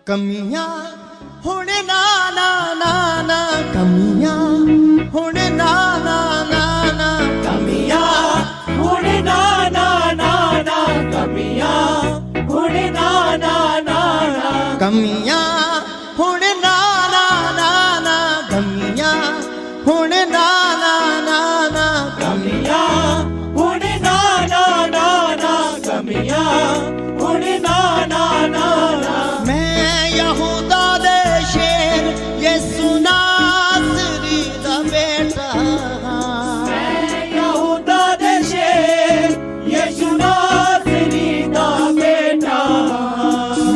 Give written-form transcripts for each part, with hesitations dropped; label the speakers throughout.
Speaker 1: कमियां होने ना ना ना ना कमियां होने ना ना ना ना
Speaker 2: कमियां होने ना ना ना ना कमियां होने ना ना ना ना
Speaker 1: कमियां होने ना ना ना ना कमियां होने ना ना ना ना
Speaker 2: कमियां होने ना ना ना ना कमियां होने ना ना ना ना
Speaker 1: मैं यहूदा दे शेर यीशु नासरी दा बेटा
Speaker 2: यहूदा दे शेर यीशु नासरी दा बेटा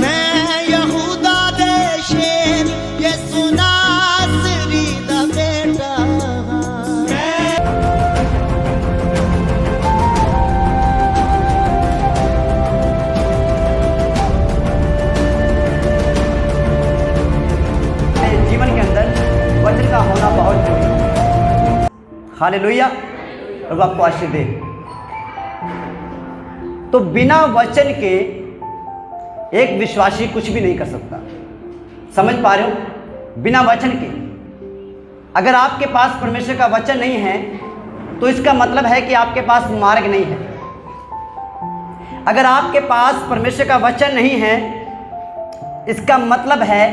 Speaker 1: मैं यहूदा दे शेर यीशु नासरी दा बेटा
Speaker 3: जीवन के अंदर वचन का होना बहुत जरूरी है। हालेलुया। प्रभु आपको आशीष दे। तो बिना वचन के एक विश्वासी कुछ भी नहीं कर सकता। समझ पा रहे हो? बिना वचन के अगर आपके पास परमेश्वर का वचन नहीं है तो इसका मतलब है कि आपके पास मार्ग नहीं है। अगर आपके पास परमेश्वर का वचन नहीं है इसका मतलब है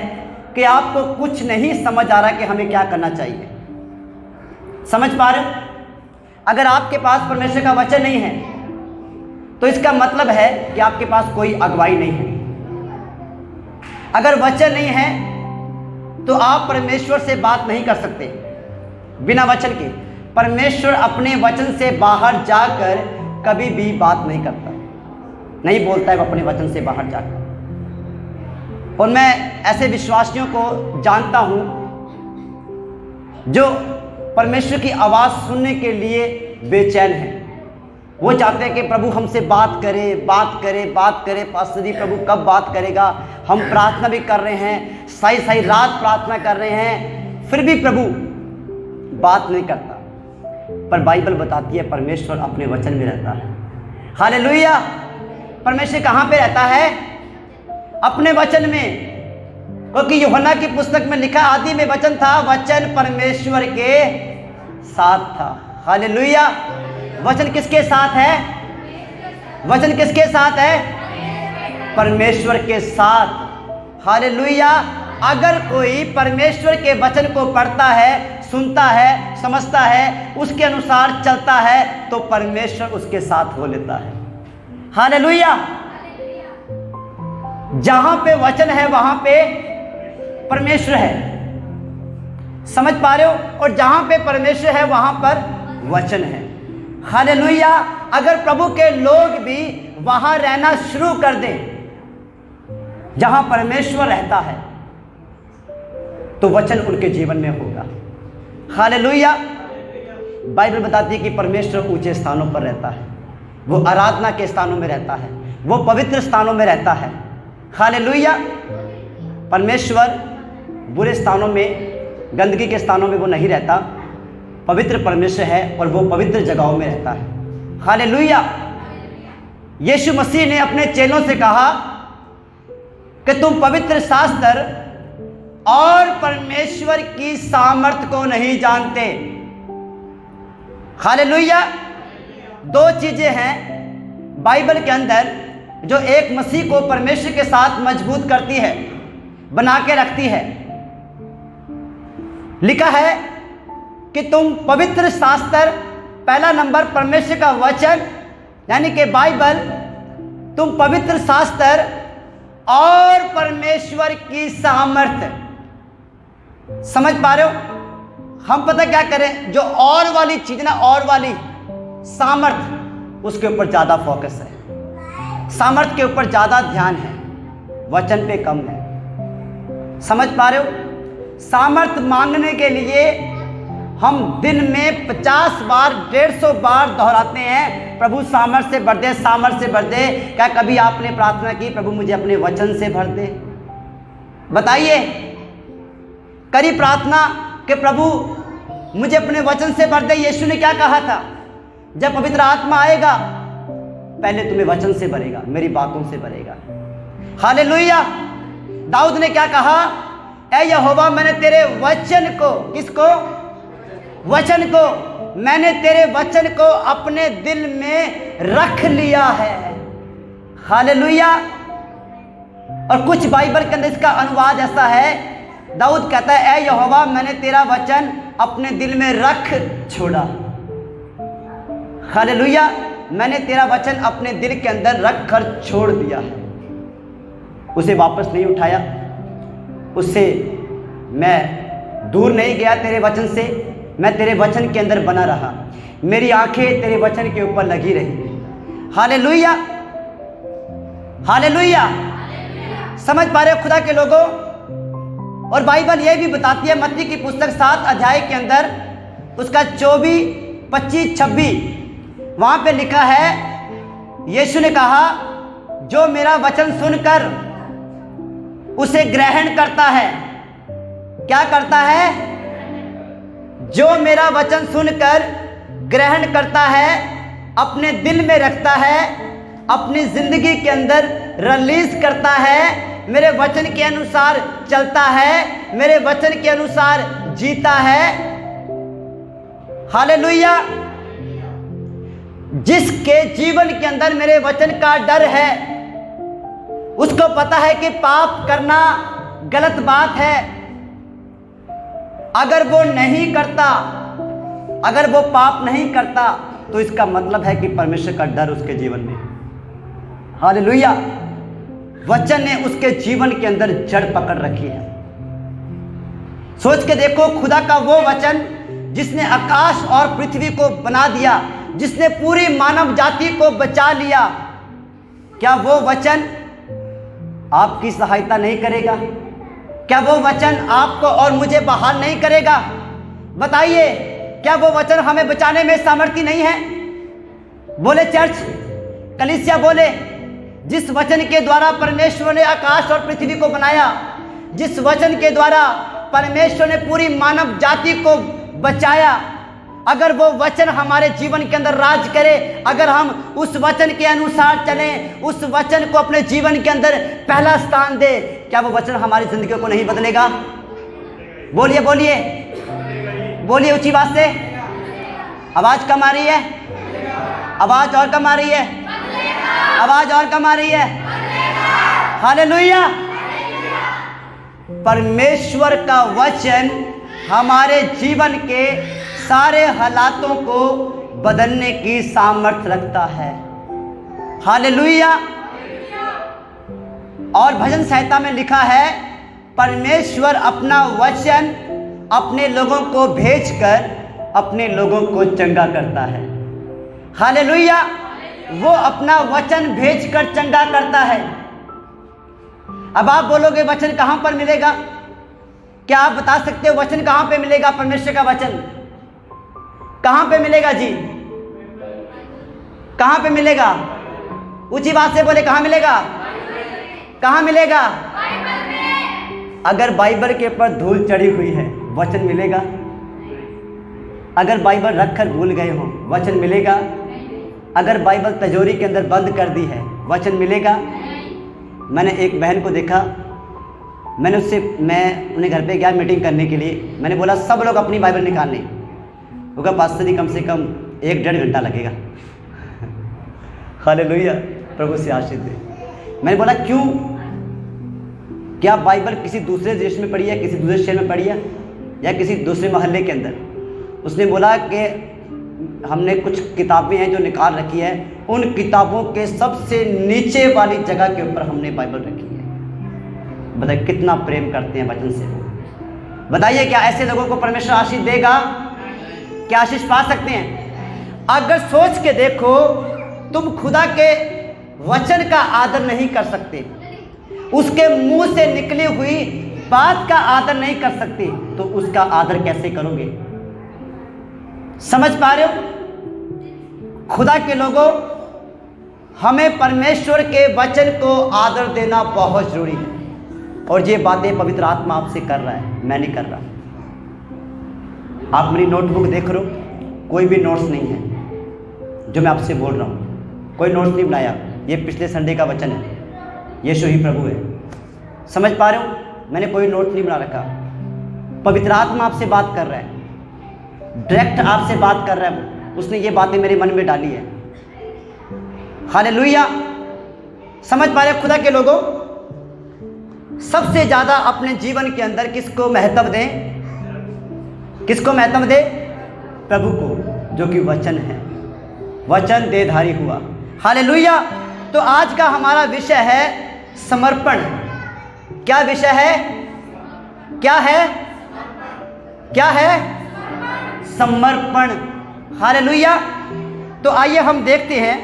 Speaker 3: कि आपको कुछ नहीं समझ आ रहा कि हमें क्या करना चाहिए। समझ पा रहे हो? अगर आपके पास परमेश्वर का वचन नहीं है तो इसका मतलब है कि आपके पास कोई अगुवाई नहीं है। अगर वचन नहीं है तो आप परमेश्वर से बात नहीं कर सकते। बिना वचन के परमेश्वर अपने वचन से बाहर जाकर कभी भी बात नहीं करता, नहीं बोलता है वो अपने वचन से बाहर जाकर। और मैं ऐसे विश्वासियों को जानता हूं जो परमेश्वर की आवाज़ सुनने के लिए बेचैन हैं। वो चाहते हैं कि प्रभु हमसे बात करे बात करे बात करे। पास्टर जी प्रभु कब बात करेगा? हम प्रार्थना भी कर रहे हैं, सही सही रात प्रार्थना कर रहे हैं, फिर भी प्रभु बात नहीं करता। पर बाइबल बताती है परमेश्वर अपने वचन में रहता है। हालेलुया। परमेश्वर कहाँ पे रहता है? अपने वचन में। क्योंकि यूहन्ना की पुस्तक में लिखा आदि में वचन था, वचन परमेश्वर के साथ था। हालेलुया। वचन किसके साथ है? वचन किसके साथ है? परमेश्वर के साथ। हालेलुया। अगर कोई परमेश्वर के वचन को पढ़ता है, सुनता है, समझता है, उसके अनुसार चलता है तो परमेश्वर उसके साथ हो लेता है। हालेलुया। जहां पे वचन है वहां पे परमेश्वर है। समझ पा रहे हो? और जहां पे परमेश्वर है वहां पर वचन है। हालेलुया। अगर प्रभु के लोग भी वहां रहना शुरू कर दें जहां परमेश्वर रहता है तो वचन उनके जीवन में होगा। हालेलुया। बाइबल बताती है कि परमेश्वर ऊंचे स्थानों पर रहता है, वो आराधना के स्थानों में रहता है, वो पवित्र स्थानों में रहता है। हालेलुया। परमेश्वर बुरे स्थानों में, गंदगी के स्थानों में वो नहीं रहता। पवित्र परमेश्वर है और वो पवित्र जगहों में रहता है। हालेलुया। यीशु मसीह ने अपने चेलों से कहा कि तुम पवित्र शास्त्र और परमेश्वर की सामर्थ को नहीं जानते। हालेलुया। दो चीजें हैं बाइबल के अंदर जो एक मसीह को परमेश्वर के साथ मजबूत करती है, बना के रखती है। लिखा है कि तुम पवित्र शास्त्र, पहला नंबर परमेश्वर का वचन यानी कि बाइबल, तुम पवित्र शास्त्र और परमेश्वर की सामर्थ। समझ पा रहे हो? हम पता क्या करें, जो और वाली चीज ना, और वाली सामर्थ, उसके ऊपर ज्यादा फोकस है, सामर्थ के ऊपर ज्यादा ध्यान है, वचन पे कम है। समझ पा रहे हो? सामर्थ मांगने के लिए हम दिन में 50 बार 150 बार दोहराते हैं, प्रभु सामर्थ से भर दे, सामर्थ से भर दे। क्या कभी आपने प्रार्थना की प्रभु मुझे अपने वचन से भर दे? बताइए, करी प्रार्थना कि प्रभु मुझे अपने वचन से भर दे। यीशु ने क्या कहा था? जब पवित्र आत्मा आएगा पहले तुम्हें वचन से भरेगा, मेरी बातों से भरेगा। हालेलुया। दाऊद ने क्या कहा, ऐ यहोवा मैंने तेरे वचन को, किसको, वचन को, मैंने तेरे वचन को अपने दिल में रख लिया है। हालेलुया। और कुछ बाइबल के अंदर इसका अनुवाद ऐसा है, दाऊद कहता है ऐ यहोवा मैंने तेरा वचन अपने दिल में रख छोड़ा। हालेलुया। मैंने तेरा वचन अपने दिल के अंदर रख कर छोड़ दिया है, उसे वापस नहीं उठाया, उससे मैं दूर नहीं गया तेरे वचन से, मैं तेरे वचन के अंदर बना रहा, मेरी आंखें तेरे वचन के ऊपर लगी रही। Hallelujah, hallelujah. समझ पा रहे हो खुदा के लोगों? और बाइबल यह भी बताती है, मत्ती की पुस्तक 7 अध्याय के अंदर उसका 24, 25, 26 वहां पे लिखा है, यीशु ने कहा जो मेरा वचन सुनकर उसे ग्रहण करता है, क्या करता है, जो मेरा वचन सुनकर ग्रहण करता है, अपने दिल में रखता है, अपनी जिंदगी के अंदर रिलीज करता है, मेरे वचन के अनुसार चलता है, मेरे वचन के अनुसार जीता है। हालेलुया। जिसके जीवन के अंदर मेरे वचन का डर है, उसको पता है कि पाप करना गलत बात है, अगर वो नहीं करता, अगर वो पाप नहीं करता तो इसका मतलब है कि परमेश्वर का डर उसके जीवन में। हालेलुया। वचन ने उसके जीवन के अंदर जड़ पकड़ रखी है। सोच के देखो, खुदा का वो वचन जिसने आकाश और पृथ्वी को बना दिया, जिसने पूरी मानव जाति को बचा लिया, क्या वो वचन आपकी सहायता नहीं करेगा? क्या वो वचन आपको और मुझे बहाल नहीं करेगा? बताइए, क्या वो वचन हमें बचाने में सामर्थ्य नहीं है? बोले चर्च, कलीसिया बोले, जिस वचन के द्वारा परमेश्वर ने आकाश और पृथ्वी को बनाया, जिस वचन के द्वारा परमेश्वर ने पूरी मानव जाति को बचाया, अगर वो वचन हमारे जीवन के अंदर राज करे, अगर हम उस वचन के अनुसार चलें, उस वचन को अपने जीवन के अंदर पहला स्थान दे, क्या वो वचन हमारी जिंदगी को नहीं बदलेगा? बोलिए बोलिए बोलिए ऊंची बात से। आवाज कम आ रही है? आवाज और कम आ रही है? आवाज और कम आ रही है? हालेलुया। परमेश्वर का वचन हमारे जीवन के सारे हालातों को बदलने की सामर्थ्य रखता है। हालेलुया। और भजन संहिता में लिखा है, परमेश्वर अपना वचन अपने लोगों को भेजकर अपने लोगों को चंगा करता है। हालेलुया। वो अपना वचन भेजकर चंगा करता है। अब आप बोलोगे वचन कहां पर मिलेगा? क्या आप बता सकते हो वचन कहां पे मिलेगा? परमेश्वर का वचन कहां पे मिलेगा जी? कहां पे मिलेगा? ऊंची बात से बोले, कहां मिलेगा? कहां मिलेगा? अगर बाइबल के ऊपर धूल चढ़ी हुई है, वचन मिलेगा? अगर बाइबल रखकर भूल गए हो, वचन मिलेगा? अगर बाइबल तिजोरी के अंदर बंद कर दी है, वचन मिलेगा? मैंने एक बहन को देखा, मैं उन्हें घर पे गया मीटिंग करने के लिए। मैंने बोला सब लोग अपनी बाइबल निकालने, होगा पास्टर जी कम से कम 1-1.5 घंटा लगेगा। हालेलुया, प्रभु से आशीष दे। मैंने बोला क्यों? क्या बाइबल किसी दूसरे देश में पढ़ी है, किसी दूसरे शहर में पढ़ी है, या किसी दूसरे मोहल्ले के अंदर? उसने बोला कि हमने कुछ किताबें हैं जो निकाल रखी है, उन किताबों के सबसे नीचे वाली जगह के ऊपर हमने बाइबल रखी है। बताइए कितना प्रेम करते हैं वचन से। बताइए क्या ऐसे लोगों को परमेश्वर आशीष देगा? क्या आशीष पा सकते हैं? अगर सोच के देखो, तुम खुदा के वचन का आदर नहीं कर सकते, उसके मुंह से निकली हुई बात का आदर नहीं कर सकते, तो उसका आदर कैसे करोगे? समझ पा रहे हो? खुदा के लोगों, हमें परमेश्वर के वचन को आदर देना बहुत जरूरी है। और ये बातें पवित्र आत्मा आपसे कर रहा है, मैं नहीं कर रहा। आप मेरी नोटबुक देख रहे हो, कोई भी नोट्स नहीं है जो मैं आपसे बोल रहा हूँ, कोई नोट्स नहीं बनाया। ये पिछले संडे का वचन है, यीशु ही प्रभु है। समझ पा रहे हो? मैंने कोई नोट नहीं बना रखा। पवित्र आत्मा आपसे बात कर रहा है, डायरेक्ट आपसे बात कर रहा है। उसने ये बातें मेरे मन में डाली है। हालेलुया। समझ पा रहे हो खुदा के लोगों? सबसे ज़्यादा अपने जीवन के अंदर किसको महत्व दें? किसको महत्व दें? प्रभु को, जो कि वचन है। वचन देहधारी हुआ। हालेलुया। तो आज का हमारा विषय है समर्पण। क्या विषय है? क्या है? क्या है? समर्पण। हालेलुया। तो आइए हम देखते हैं,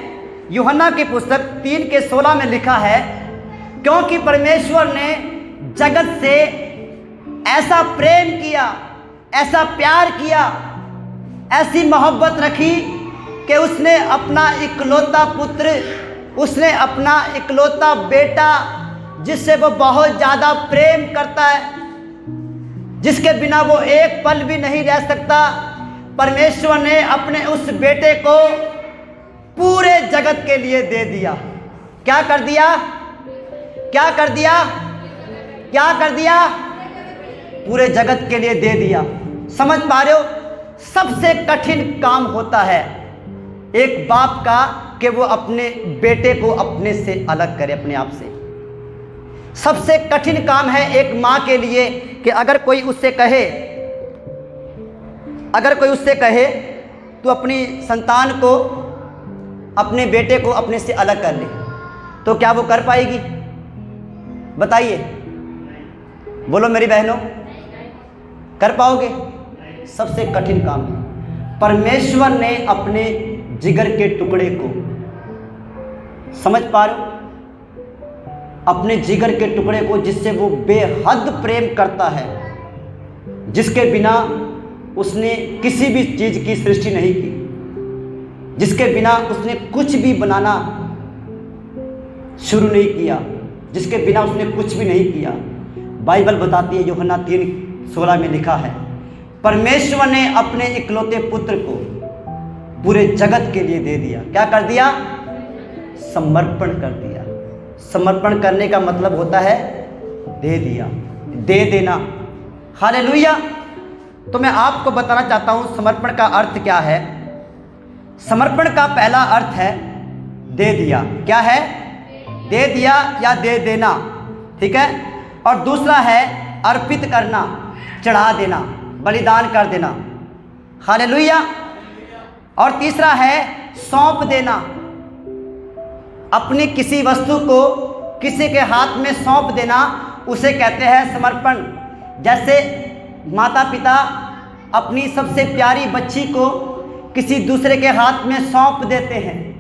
Speaker 3: यूहन्ना की पुस्तक 3:16 में लिखा है, क्योंकि परमेश्वर ने जगत से ऐसा प्रेम किया, ऐसा प्यार किया, ऐसी मोहब्बत रखी कि उसने अपना इकलौता पुत्र, उसने अपना इकलौता बेटा, जिससे वो बहुत ज़्यादा प्रेम करता है, जिसके बिना वो एक पल भी नहीं रह सकता, परमेश्वर ने अपने उस बेटे को पूरे जगत के लिए दे दिया। क्या कर दिया? क्या कर दिया? क्या कर दिया? पूरे जगत के लिए दे दिया। समझ पा रहे हो? सबसे कठिन काम होता है एक बाप का कि वो अपने बेटे को अपने से अलग करे, अपने आप से। सबसे कठिन काम है एक माँ के लिए कि अगर कोई उससे कहे तो अपनी संतान को, अपने बेटे को अपने से अलग कर ले, तो क्या वो कर पाएगी? बताइए, बोलो मेरी बहनों, कर पाओगे? सबसे कठिन काम है। परमेश्वर ने अपने जिगर के टुकड़े को, समझ पा रहे हो? अपने जिगर के टुकड़े को, जिससे वो बेहद प्रेम करता है, जिसके बिना उसने किसी भी चीज़ की सृष्टि नहीं की, जिसके बिना उसने कुछ भी बनाना शुरू नहीं किया, जिसके बिना उसने कुछ भी नहीं किया। बाइबल बताती है, यूहन्ना 3:16 में लिखा है, परमेश्वर ने अपने इकलौते पुत्र को पूरे जगत के लिए दे दिया। क्या कर दिया? समर्पण कर दिया। समर्पण करने का मतलब होता है दे दिया, दे देना। हालेलुया। तो मैं आपको बताना चाहता हूं समर्पण का अर्थ क्या है। समर्पण का पहला अर्थ है दे दिया। क्या है? दे दिया या दे देना, ठीक है। और दूसरा है अर्पित करना, चढ़ा देना, बलिदान कर देना। हालेलुया। और तीसरा है सौंप देना, अपनी किसी वस्तु को किसी के हाथ में सौंप देना, उसे कहते हैं समर्पण। जैसे माता पिता अपनी सबसे प्यारी बच्ची को किसी दूसरे के हाथ में सौंप देते हैं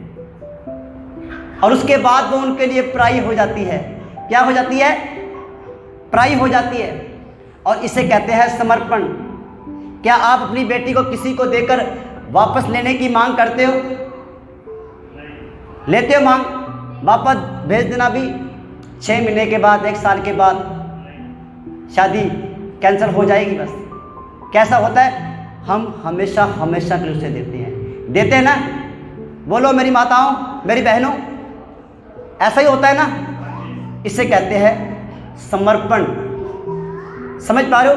Speaker 3: और उसके बाद वो उनके लिए पराई हो जाती है। क्या हो जाती है? पराई हो जाती है। और इसे कहते हैं समर्पण। क्या आप अपनी बेटी को किसी को देकर वापस लेने की मांग करते हो? लेते हो मांग? वापस भेज देना भी 6 महीने के बाद, 1 साल के बाद शादी कैंसिल हो जाएगी बस। कैसा होता है? हम हमेशा हमेशा के लिए उसे देते हैं ना? बोलो मेरी माताओं, मेरी बहनों, ऐसा ही होता है ना? इसे कहते हैं समर्पण। समझ पा रहे हो?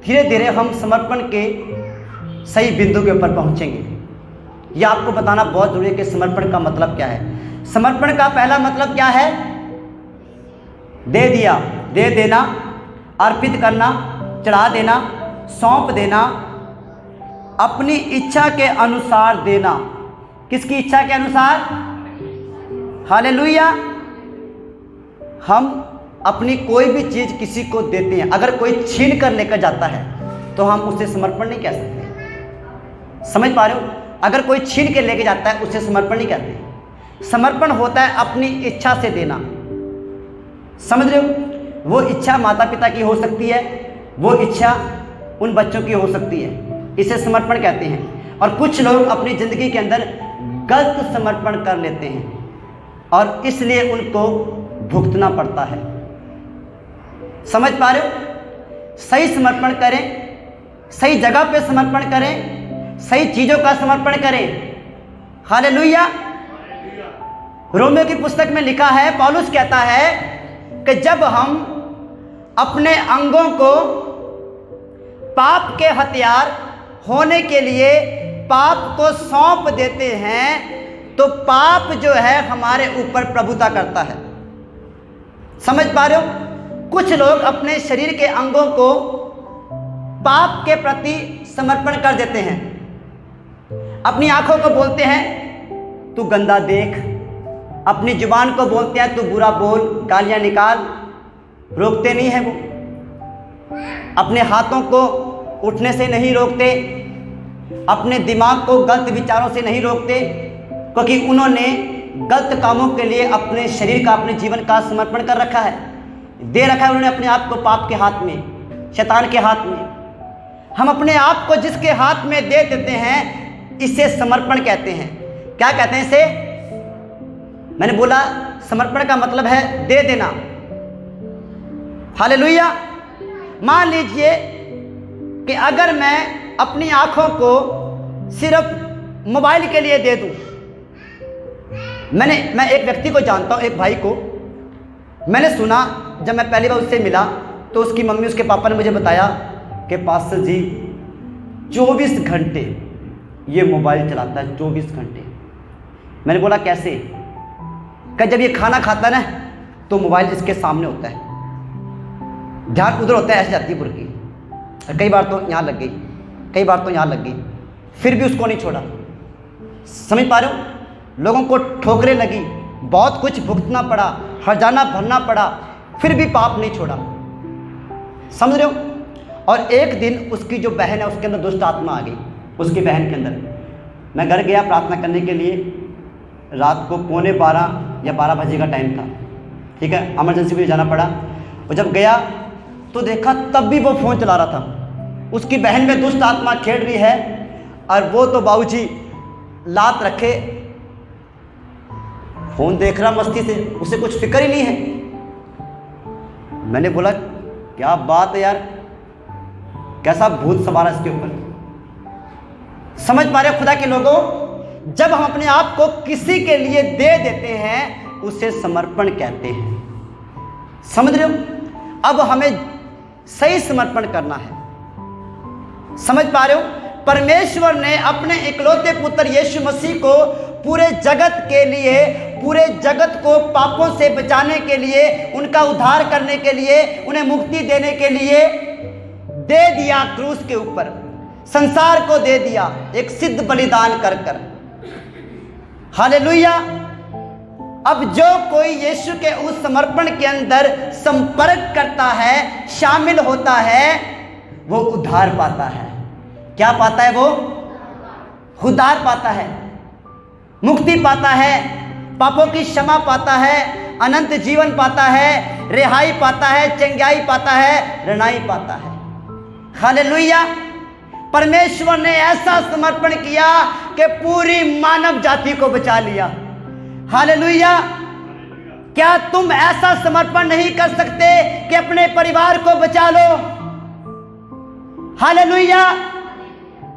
Speaker 3: धीरे धीरे हम समर्पण के सही बिंदु के ऊपर पहुंचेंगे। यह आपको बताना बहुत जरूरी है कि समर्पण का मतलब क्या है। समर्पण का पहला मतलब क्या है? दे दिया, दे देना, अर्पित करना, चढ़ा देना, सौंप देना, अपनी इच्छा के अनुसार देना। किसकी इच्छा के अनुसार? हालेलुया। हम अपनी कोई भी चीज़ किसी को देते हैं, अगर कोई छीन कर लेकर जाता है तो हम उसे समर्पण नहीं कह सकते। समझ पा रहे हो? अगर कोई छीन के लेके जाता है उसे समर्पण नहीं कहते। समर्पण होता है अपनी इच्छा से देना। समझ रहे हो? वो इच्छा माता पिता की हो सकती है, वो इच्छा उन बच्चों की हो सकती है, इसे समर्पण कहते हैं। और कुछ लोग अपनी ज़िंदगी के अंदर गलत समर्पण कर लेते हैं और इसलिए उनको भुगतना पड़ता है। समझ पा रहे हो? सही समर्पण करें, सही जगह पे समर्पण करें, सही चीज़ों का समर्पण करें। हालेलुया। रोमियो की पुस्तक में लिखा है, पौलुस कहता है, कि जब हम अपने अंगों को पाप के हथियार होने के लिए पाप को सौंप देते हैं तो पाप जो है हमारे ऊपर प्रभुता करता है। समझ पा रहे हो? कुछ लोग अपने शरीर के अंगों को पाप के प्रति समर्पण कर देते हैं। अपनी आंखों को बोलते हैं तू गंदा देख, अपनी जुबान को बोलते हैं तू बुरा बोल, गालियां निकाल, रोकते नहीं है वो। अपने हाथों को उठने से नहीं रोकते, अपने दिमाग को गलत विचारों से नहीं रोकते, क्योंकि उन्होंने गलत कामों के लिए अपने शरीर का, अपने जीवन का समर्पण कर रखा है, दे रखा है उन्होंने अपने आप को पाप के हाथ में, शैतान के हाथ में। हम अपने आप को जिसके हाथ में दे देते हैं इसे समर्पण कहते हैं। क्या कहते हैं इसे? मैंने बोला समर्पण का मतलब है दे देना। हालेलुया। मान लीजिए कि अगर मैं अपनी आंखों को सिर्फ मोबाइल के लिए दे दूं। मैं एक व्यक्ति को जानता हूं, एक भाई को। मैंने सुना, जब मैं पहली बार उससे मिला तो उसकी मम्मी, उसके पापा ने मुझे बताया कि पास्टर जी 24 घंटे ये मोबाइल चलाता है, 24 घंटे। मैंने बोला कैसे? कि जब ये खाना खाता ना तो मोबाइल इसके सामने होता है, ध्यान उधर होता है, ऐसे जाती है बुरकी। कई बार तो यहाँ लग गई, कई बार तो यहाँ लग गई, फिर भी उसको नहीं छोड़ा। समझ पा रहे हो? लोगों को ठोकरें लगी, बहुत कुछ भुगतना पड़ा, हर्जाना भरना पड़ा, फिर भी पाप नहीं छोड़ा। समझ रहे हो? और एक दिन उसकी जो बहन है उसके अंदर दुष्ट आत्मा आ गई, उसकी बहन के अंदर। मैं घर गया प्रार्थना करने के लिए, रात को 11:15 या 12 बजे का टाइम था, ठीक है। इमरजेंसी में जाना पड़ा। और जब गया तो देखा तब भी वो फ़ोन चला रहा था। उसकी बहन में दुष्ट आत्मा खेल रही है और वो तो बाबूजी लात रखे फ़ोन देख रहा मस्ती से, उसे कुछ फिक्र ही नहीं है। मैंने बोला क्या बात है यार, कैसा भूत सवार है इसके ऊपर। समझ पा रहे हो खुदा के लोगों? जब हम अपने आप को किसी के लिए दे देते हैं उसे समर्पण कहते हैं। समझ रहे हो? अब हमें सही समर्पण करना है। समझ पा रहे हो? परमेश्वर ने अपने इकलौते पुत्र यीशु मसीह को पूरे जगत के लिए, पूरे जगत को पापों से बचाने के लिए, उनका उद्धार करने के लिए, उन्हें मुक्ति देने के लिए दे दिया। क्रूस के ऊपर संसार को दे दिया एक सिद्ध बलिदान कर कर। हालेलुया। अब जो कोई यीशु के उस समर्पण के अंदर संपर्क करता है, शामिल होता है, वो उद्धार पाता है। क्या पाता है? वो उद्धार पाता है, मुक्ति पाता है, पापों की क्षमा पाता है, अनंत जीवन पाता है, रिहाई पाता है, चंगाई पाता है, रनाई पाता है। हालेलुया। परमेश्वर ने ऐसा समर्पण किया कि पूरी मानव जाति को बचा लिया। हालेलुया। क्या तुम ऐसा समर्पण नहीं कर सकते कि अपने परिवार को बचा लो? हालेलुया।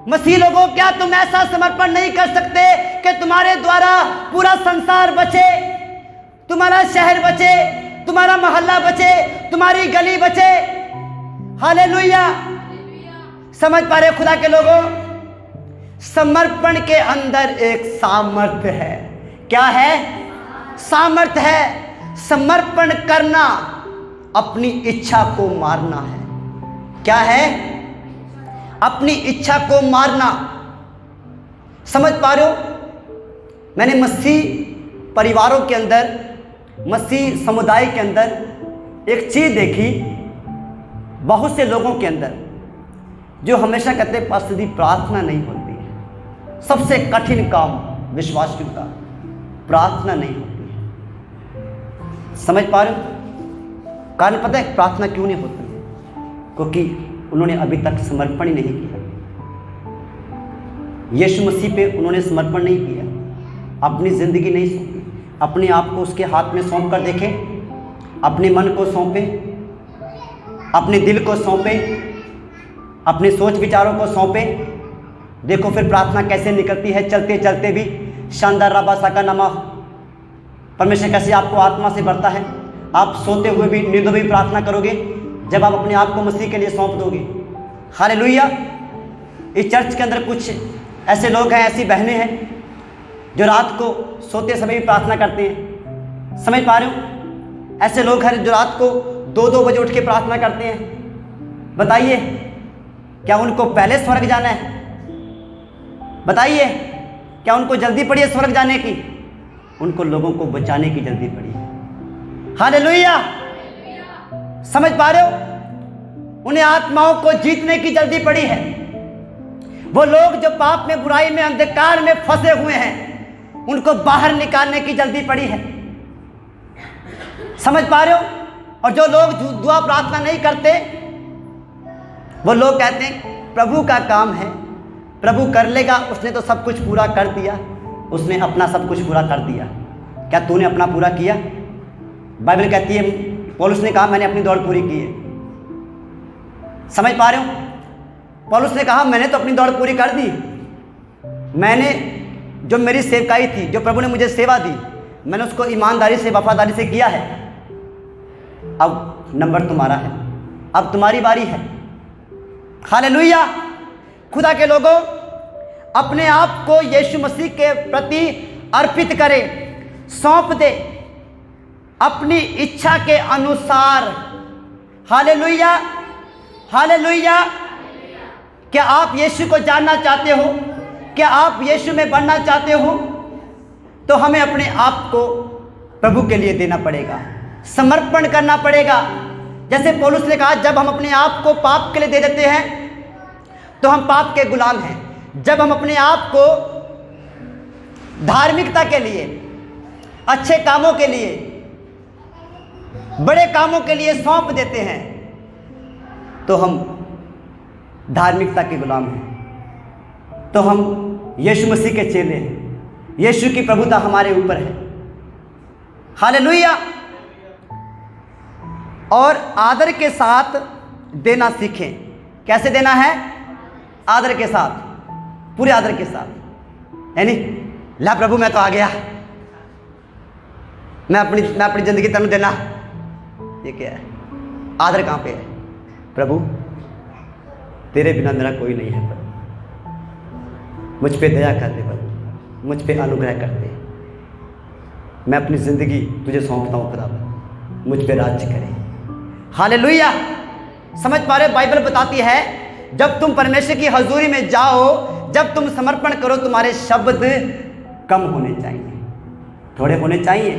Speaker 3: मसीह लोगों, क्या तुम ऐसा समर्पण नहीं कर सकते कि तुम्हारे द्वारा पूरा संसार बचे, तुम्हारा शहर बचे, तुम्हारा मोहल्ला बचे, तुम्हारी गली बचे? हालेलुया। समझ पा रहे खुदा के लोगों? समर्पण के अंदर एक सामर्थ्य है। क्या है? सामर्थ्य है। समर्पण करना अपनी इच्छा को मारना है। क्या है? अपनी इच्छा को मारना। समझ पा रहे हो? मैंने मसीह परिवारों के अंदर, मसीह समुदाय के अंदर एक चीज़ देखी, बहुत से लोगों के अंदर जो हमेशा कहते हैं पास्टर जी प्रार्थना नहीं होती है। सबसे कठिन काम विश्वासियों का प्रार्थना नहीं होती है। समझ पा रहे हो? कारण पता है प्रार्थना क्यों नहीं होती है? क्योंकि उन्होंने अभी तक समर्पण ही नहीं किया। यीशु मसीह पे उन्होंने समर्पण नहीं किया, अपनी ज़िंदगी नहीं सौंपी। अपने आप को उसके हाथ में सौंप कर देखें, अपने मन को सौंपें, अपने दिल को सौंपें, अपने सोच विचारों को सौंपें। देखो फिर प्रार्थना कैसे निकलती है, चलते चलते भी। शानदार रबासा का नमा, परमेश्वर कैसे आपको आत्मा से भरता है। आप सोते हुए भी, नींद में भी प्रार्थना करोगे जब आप अपने आप को मसीह के लिए सौंप दोगे। हालेलुया। इस चर्च के अंदर कुछ ऐसे लोग हैं, ऐसी बहनें हैं जो रात को सोते समय भी प्रार्थना करते हैं। समझ पा रहे हो? ऐसे लोग हैं जो रात को 2-2 बजे उठ के प्रार्थना करते हैं। बताइए, क्या उनको पहले स्वर्ग जाना है? बताइए, क्या उनको जल्दी पड़ी है स्वर्ग जाने की? उनको लोगों को बचाने की जल्दी पड़ी है। हालेलुया। समझ पा रहे हो? उन्हें आत्माओं को जीतने की जल्दी पड़ी है। वो लोग जो पाप में, बुराई में, अंधकार में फंसे हुए हैं, उनको बाहर निकालने की जल्दी पड़ी है। समझ पा रहे हो? और जो लोग दुआ प्रार्थना नहीं करते, वो लोग कहते हैं प्रभु का काम है, प्रभु कर लेगा, उसने तो सब कुछ पूरा कर दिया, उसने अपना सब कुछ पूरा कर दिया। क्या तूने अपना पूरा किया? बाइबल कहती है, पौलुस ने कहा मैंने अपनी दौड़ पूरी की है। समझ पा रहे हो? पौलुस ने कहा मैंने तो अपनी दौड़ पूरी कर दी, मैंने जो मेरी सेवकाई थी, जो प्रभु ने मुझे सेवा दी, मैंने उसको ईमानदारी से, वफादारी से किया है। अब नंबर तुम्हारा है, अब तुम्हारी बारी है। हालेलुया। खुदा के लोगों, अपने आप को यीशु मसीह के प्रति अर्पित करें, सौंप दे अपनी इच्छा के अनुसार। Hallelujah, hallelujah. क्या आप यीशु को जानना चाहते हो? क्या आप यीशु में बनना चाहते हो? तो हमें अपने आप को प्रभु के लिए देना पड़ेगा, समर्पण करना पड़ेगा। जैसे पौलुस ने कहा, जब हम अपने आप को पाप के लिए दे देते हैं तो हम पाप के गुलाम हैं। जब हम अपने आप को धार्मिकता के लिए, अच्छे कामों के लिए, बड़े कामों के लिए सौंप देते हैं तो हम धार्मिकता के गुलाम हैं, तो हम यीशु मसीह के चेले हैं। यीशु की प्रभुता हमारे ऊपर है। हालेलुया। और आदर के साथ देना सीखें। कैसे देना है? आदर के साथ, पूरे आदर के साथ। यानी ला प्रभु मैं तो आ गया, मैं अपनी जिंदगी तेनू देना। ये क्या है? आदर कहाँ पे है? प्रभु तेरे बिना मेरा कोई नहीं है प्रभु, मुझ पे दया कर दे प्रभु, मुझ पे अनुग्रह कर दे, मैं अपनी ज़िंदगी तुझे सौंपता हूँ खुदा, मुझ पे राज्य करे। हालेलुया। समझ पा रहे? बाइबल बताती है जब तुम परमेश्वर की हजूरी में जाओ, जब तुम समर्पण करो, तुम्हारे शब्द कम होने चाहिए, थोड़े होने चाहिए।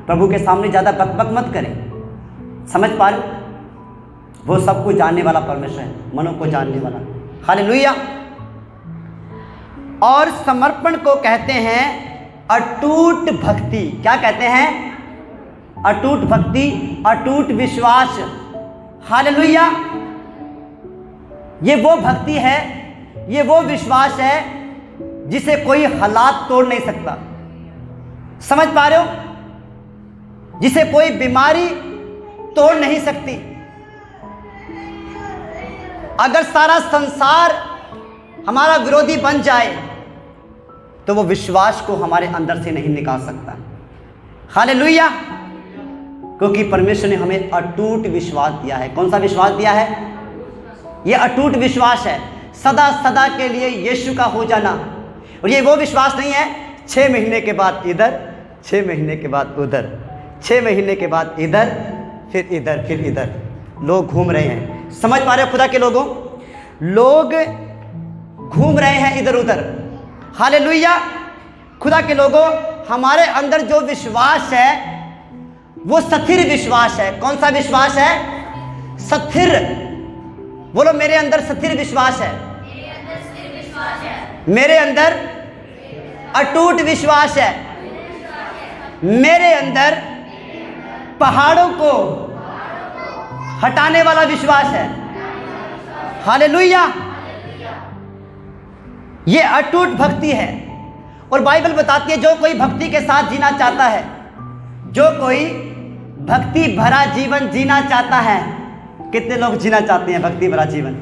Speaker 3: प्रभु के सामने ज़्यादा बकबक मत करें। समझ पा रहे? वो सब कुछ जानने वाला परमेश्वर है, मनों को जानने वाला। हालेलुया। और समर्पण को कहते हैं अटूट भक्ति। क्या कहते हैं? अटूट भक्ति, अटूट विश्वास। हालेलुया। ये वो भक्ति है, ये वो विश्वास है जिसे कोई हालात तोड़ नहीं सकता। समझ पा रहे हो? जिसे कोई बीमारी तोड़ नहीं सकती। अगर सारा संसार हमारा विरोधी बन जाए तो वो विश्वास को हमारे अंदर से नहीं निकाल सकता। हालेलुया। क्योंकि परमेश्वर ने हमें अटूट विश्वास दिया है। कौन सा विश्वास दिया है? ये अटूट विश्वास है, सदा सदा के लिए यीशु का हो जाना। और ये वो विश्वास नहीं है 6 महीने के बाद इधर, 6 महीने के बाद उधर, 6 महीने के बाद इधर, फिर इधर, फिर इधर। लोग घूम रहे हैं। समझ पा रहे हो खुदा के लोगों? लोग घूम रहे हैं इधर उधर। हालेलुया। खुदा के लोगों, हमारे अंदर जो विश्वास है वो स्थिर विश्वास है। कौन सा विश्वास है? स्थिर। बोलो, मेरे अंदर स्थिर विश्वास है, मेरे अंदर अटूट विश्वास है, मेरे अंदर पहाड़ों को हटाने वाला विश्वास है। हालेलुया। ये अटूट भक्ति है। और बाइबल बताती है जो कोई भक्ति के साथ जीना चाहता है, जो कोई भक्ति भरा जीवन जीना चाहता है। कितने लोग जीना चाहते हैं भक्ति भरा जीवन?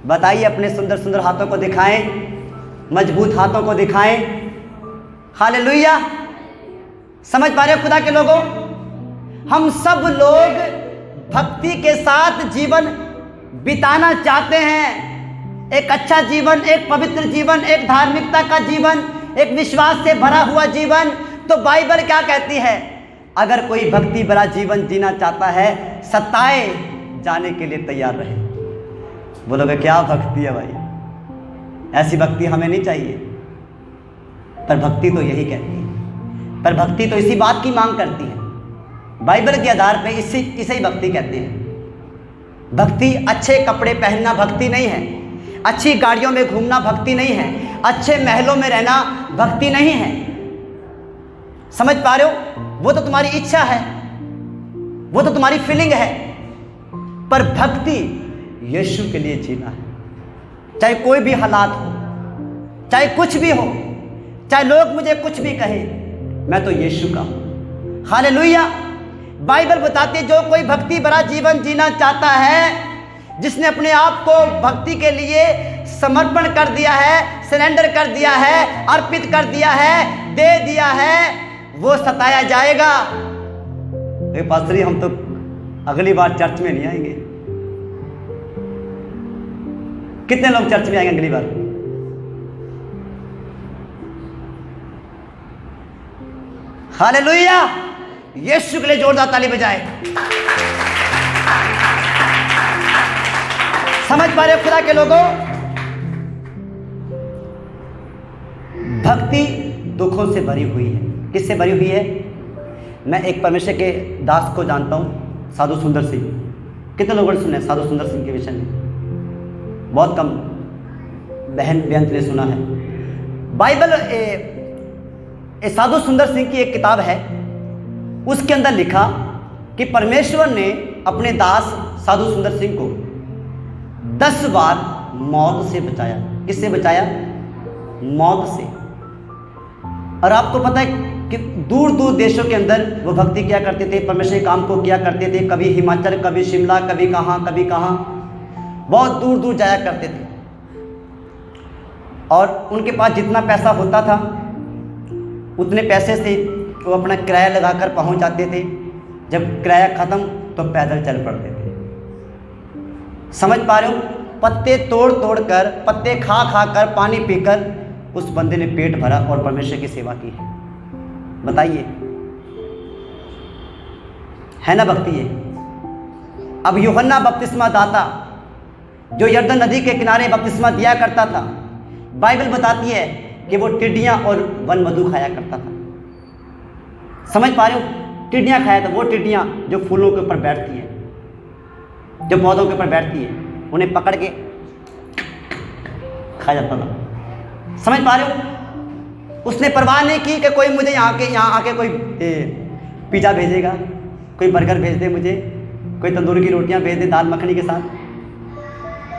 Speaker 3: बताइए, अपने सुंदर सुंदर हाथों को दिखाएं, मजबूत हाथों को दिखाएं। हालेलुया। समझ पा रहे हो खुदा के लोगों? हम सब लोग भक्ति के साथ जीवन बिताना चाहते हैं, एक अच्छा जीवन, एक पवित्र जीवन, एक धार्मिकता का जीवन, एक विश्वास से भरा हुआ जीवन। तो बाइबल क्या कहती है? अगर कोई भक्ति भरा जीवन जीना चाहता है, सताए जाने के लिए तैयार रहे। बोलोगे क्या भक्ति है भाई, ऐसी भक्ति हमें नहीं चाहिए। पर भक्ति तो यही कहती है, पर भक्ति तो इसी बात की मांग करती है। बाइबल के आधार पे इसे ही भक्ति कहते हैं। भक्ति अच्छे कपड़े पहनना भक्ति नहीं है, अच्छी गाड़ियों में घूमना भक्ति नहीं है, अच्छे महलों में रहना भक्ति नहीं है। समझ पा रहे हो? वो तो तुम्हारी इच्छा है, वो तो तुम्हारी फीलिंग है, पर भक्ति यीशु के लिए जीना है। चाहे कोई भी हालात हो, चाहे कुछ भी हो, चाहे लोग मुझे कुछ भी कहे, मैं तो यीशु का हूं। हालेलुया। बाइबल बताती है जो कोई भक्ति भरा जीवन जीना चाहता है, जिसने अपने आप को भक्ति के लिए समर्पण कर दिया है, सरेंडर कर दिया है, अर्पित कर दिया है, दे दिया है, वो सताया जाएगा। पास्टर जी हम तो अगली बार चर्च में नहीं आएंगे। कितने लोग चर्च में आएंगे अगली बार? हालेलुया। यीशु के लिए जोरदार ताली बजाए। समझ पा रहे हो खुदा के लोगों? भक्ति दुखों से भरी हुई है। किससे भरी हुई है? मैं एक परमेश्वर के दास को जानता हूं, साधु सुंदर सिंह। कितने लोगों ने सुना है साधु सुंदर सिंह के विषय में? बहुत कम बहन बेअंत ने सुना है। बाइबल साधु सुंदर सिंह की एक किताब है, उसके अंदर लिखा कि परमेश्वर ने अपने दास साधु सुंदर सिंह को 10 बार मौत से बचाया। किससे बचाया? मौत से। और आपको पता है कि दूर दूर देशों के अंदर वो भक्ति किया करते थे, परमेश्वर के काम को किया करते थे। कभी हिमाचल, कभी शिमला, कभी कहाँ, बहुत दूर दूर जाया करते थे। और उनके पास जितना पैसा होता था, उतने पैसे से वो अपना किराया लगाकर पहुंच जाते थे। जब किराया ख़त्म तो पैदल चल पड़ते थे। समझ पा रहे हो? पत्ते तोड़ तोड़ कर, पत्ते खा खा कर, पानी पीकर उस बंदे ने पेट भरा और परमेश्वर की सेवा की है। बताइए, है ना भक्ति ये? अब यूहन्ना बपतिस्मा दाता जो यरदन नदी के किनारे बपतिस्मा दिया करता था, बाइबल बताती है कि वो टिड्डियां और वन मधु खाया करता था। समझ पा रहे हो? टिड्डियां खाया था। वो टिड्डियां जो फूलों के ऊपर बैठती हैं, जो पौधों के ऊपर बैठती है, उन्हें पकड़ के खा जाता था। समझ पा रहे हो? उसने परवाह नहीं की कि कोई मुझे यहाँ आके कोई पिज़्ज़ा भेजेगा, कोई बर्गर भेज दे मुझे, कोई तंदूर की रोटियां भेज दे दाल मखनी के साथ।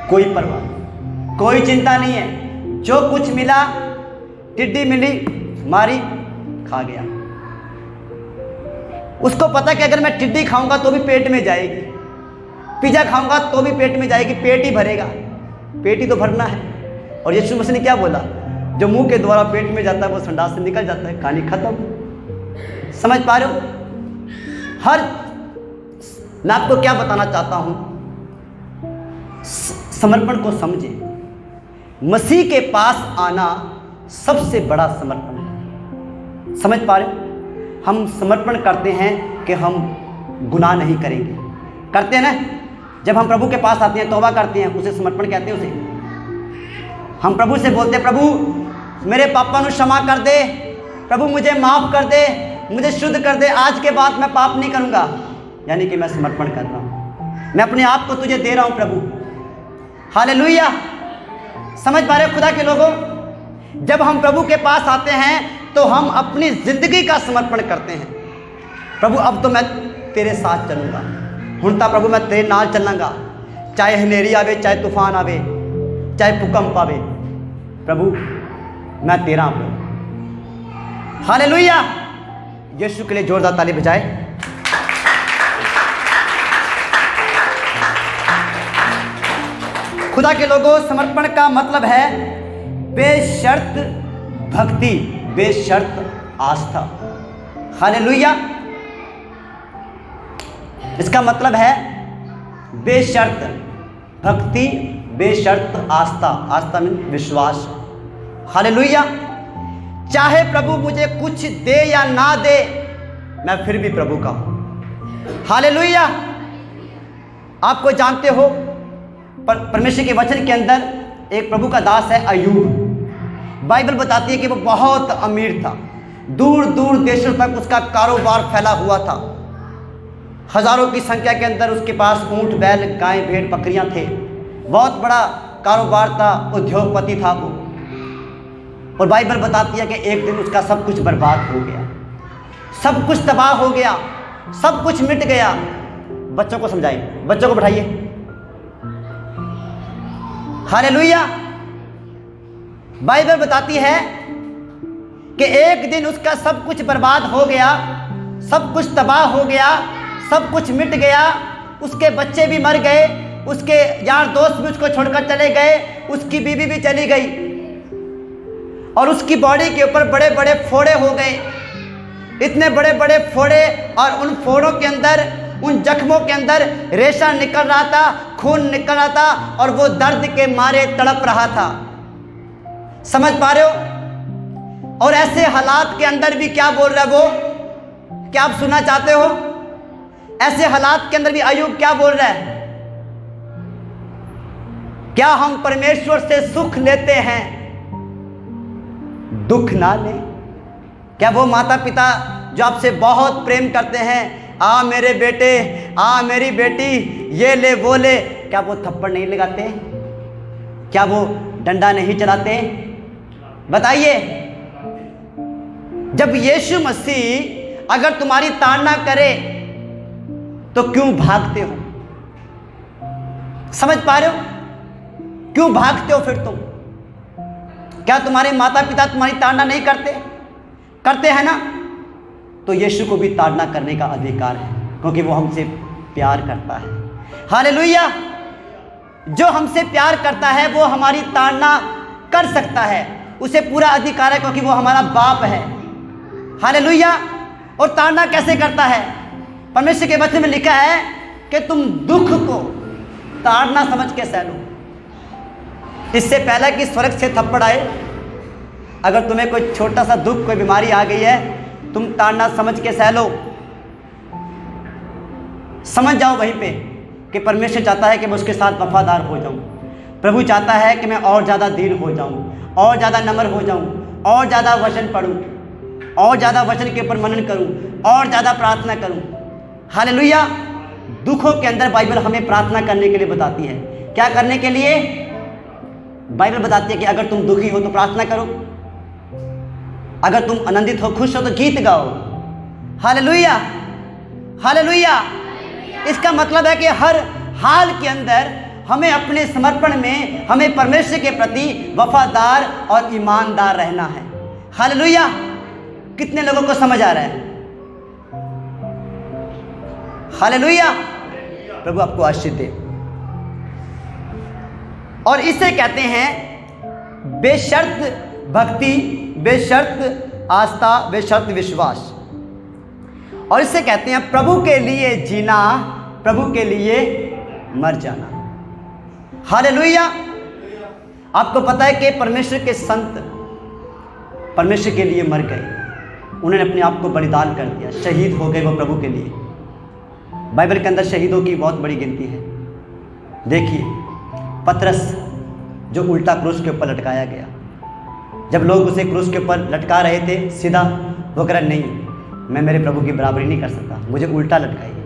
Speaker 3: कोई परवाह, कोई चिंता नहीं है। जो कुछ मिला, टिड्डी मिली, मारी, खा गया। उसको पता कि अगर मैं टिड्डी खाऊंगा तो भी पेट में जाएगी, पिज़्ज़ा खाऊंगा तो भी पेट में जाएगी, पेट ही भरेगा, पेट ही तो भरना है। और यीशु मसीह ने क्या बोला? जो मुंह के द्वारा पेट में जाता है वो संडास से निकल जाता है, कहानी खत्म। समझ पा रहे हो? मैं आपको क्या बताना चाहता हूं, समर्पण को समझे। मसीह के पास आना सबसे बड़ा समर्पण है। समझ पा रहे हो? हम समर्पण करते हैं कि हम गुनाह नहीं करेंगे, करते हैं ना। जब हम प्रभु के पास आते हैं, तौबा करते हैं, उसे समर्पण कहते हैं। उसे हम प्रभु से बोलते हैं, प्रभु मेरे पापों को क्षमा कर दे, प्रभु मुझे माफ़ कर दे, मुझे शुद्ध कर दे, आज के बाद मैं पाप नहीं करूँगा। यानी कि मैं समर्पण कर रहा हूँ, मैं अपने आप को तुझे दे रहा हूँ प्रभु। हालेलुया। समझ पा रहे हो खुदा के लोगों? जब हम प्रभु के पास आते हैं तो हम अपनी ज़िंदगी का समर्पण करते हैं। प्रभु अब तो मैं तेरे साथ चलूँगा, हुण तां प्रभु मैं तेरे नाल चलांगा, चाहे हनेरी आवे, चाहे तूफान आवे, चाहे भूकंप आवे, प्रभु मैं तेरा हूँ। हालेलुया। यीशु के लिए जोरदार ताली बजाए। खुदा के लोगों, समर्पण का मतलब है बेशर्त भक्ति, बेशर्त आस्था। हालेलुया। इसका मतलब है बेशर्त भक्ति, बेशर्त आस्था। आस्था मीन विश्वास। हालेलुया। चाहे प्रभु मुझे कुछ दे या ना दे, मैं फिर भी प्रभु का हूं। हालेलुया। आपको जानते हो परमेश्वर के वचन के अंदर एक प्रभु का दास है अय्यूब। बाइबल बताती है कि वो बहुत अमीर था, दूर दूर देशों तक उसका कारोबार फैला हुआ था। हजारों की संख्या के अंदर उसके पास ऊंट, बैल, गाय, भेड़, बकरियां थे। बहुत बड़ा कारोबार था, उद्योगपति था वो। और बाइबल बताती है कि एक दिन उसका सब कुछ बर्बाद हो गया, सब कुछ तबाह हो गया, सब कुछ मिट गया। बच्चों को समझाइए, बच्चों को बैठाइए। हालेलुया। बाइबल बताती है कि एक दिन उसका सब कुछ बर्बाद हो गया, सब कुछ तबाह हो गया, सब कुछ मिट गया। उसके बच्चे भी मर गए, उसके यार दोस्त भी उसको छोड़कर चले गए, उसकी बीवी भी चली गई और उसकी बॉडी के ऊपर बड़े बड़े फोड़े हो गए, इतने बड़े बड़े फोड़े। और उन फोड़ों के अंदर, उन जख्मों के अंदर रेशा निकल रहा था, खून निकल रहा था और वो दर्द के मारे तड़प रहा था। समझ पा रहे हो? और ऐसे हालात के अंदर भी क्या बोल रहा है वो? क्या आप सुनना चाहते हो? ऐसे हालात के अंदर भी अय्यूब क्या बोल रहा है? क्या हम परमेश्वर से सुख लेते हैं, दुख ना लें? क्या वो माता पिता जो आपसे बहुत प्रेम करते हैं, आ मेरे बेटे, आ मेरी बेटी, ये ले वो ले, क्या वो थप्पड़ नहीं लगाते? क्या वो डंडा नहीं चलाते? बताइए। जब यीशु मसीह अगर तुम्हारी ताड़ना करे तो क्यों भागते हो? समझ पा रहे हो? क्यों भागते हो फिर तुम? क्या तुम्हारे माता पिता तुम्हारी ताड़ना नहीं करते? करते हैं ना? तो यीशु को भी ताड़ना करने का अधिकार है, क्योंकि वो हमसे प्यार करता है। हालेलुया। जो हमसे प्यार करता है वो हमारी ताड़ना कर सकता है, उसे पूरा अधिकार है, क्योंकि वो हमारा बाप है। हालेलुया। और ताड़ना कैसे करता है? परमेश्वर के वचन में लिखा है कि तुम दुख को ताड़ना समझ के सह लो। इससे पहले कि स्वर्ग से थप्पड़ आए, अगर तुम्हें कोई छोटा सा दुख, कोई बीमारी आ गई है, तुम ताड़ना समझ के सह लो। समझ जाओ वहीं पे कि परमेश्वर चाहता है कि मैं उसके साथ वफादार हो जाऊं। प्रभु चाहता है कि मैं और ज़्यादा दीन हो जाऊं, और ज़्यादा नम्र हो जाऊं, और ज़्यादा वचन पढ़ूं, और ज़्यादा वचन के ऊपर मनन करूं, और ज़्यादा प्रार्थना करूं। हालेलुया। दुखों के अंदर बाइबल हमें प्रार्थना करने के लिए बताती है। क्या करने के लिए? बाइबल बताती है कि अगर तुम दुखी हो तो प्रार्थना करो, अगर तुम आनंदित हो, खुश हो तो गीत गाओ। हालेलुया। हालेलुया। इसका मतलब है कि हर हाल के अंदर हमें अपने समर्पण में, हमें परमेश्वर के प्रति वफादार और ईमानदार रहना है। हालेलुया। कितने लोगों को समझ आ रहा है? हालेलुया। प्रभु आपको आशीष दे। और इसे कहते हैं बेशर्त भक्ति, बेशर्त आस्था, बेशर्त विश्वास। और इसे कहते हैं प्रभु के लिए जीना, प्रभु के लिए मर जाना। हालेलुया। आपको पता है कि परमेश्वर के संत परमेश्वर के लिए मर गए, उन्होंने अपने आप को बलिदान कर दिया, शहीद हो गए वो प्रभु के लिए। बाइबल के अंदर शहीदों की बहुत बड़ी गिनती है। देखिए पतरस जो उल्टा क्रूस के ऊपर लटकाया गया, जब लोग उसे क्रूस के ऊपर लटका रहे थे सीधा, वो कह रहा नहीं, मैं मेरे प्रभु की बराबरी नहीं कर सकता, मुझे उल्टा लटकाइए।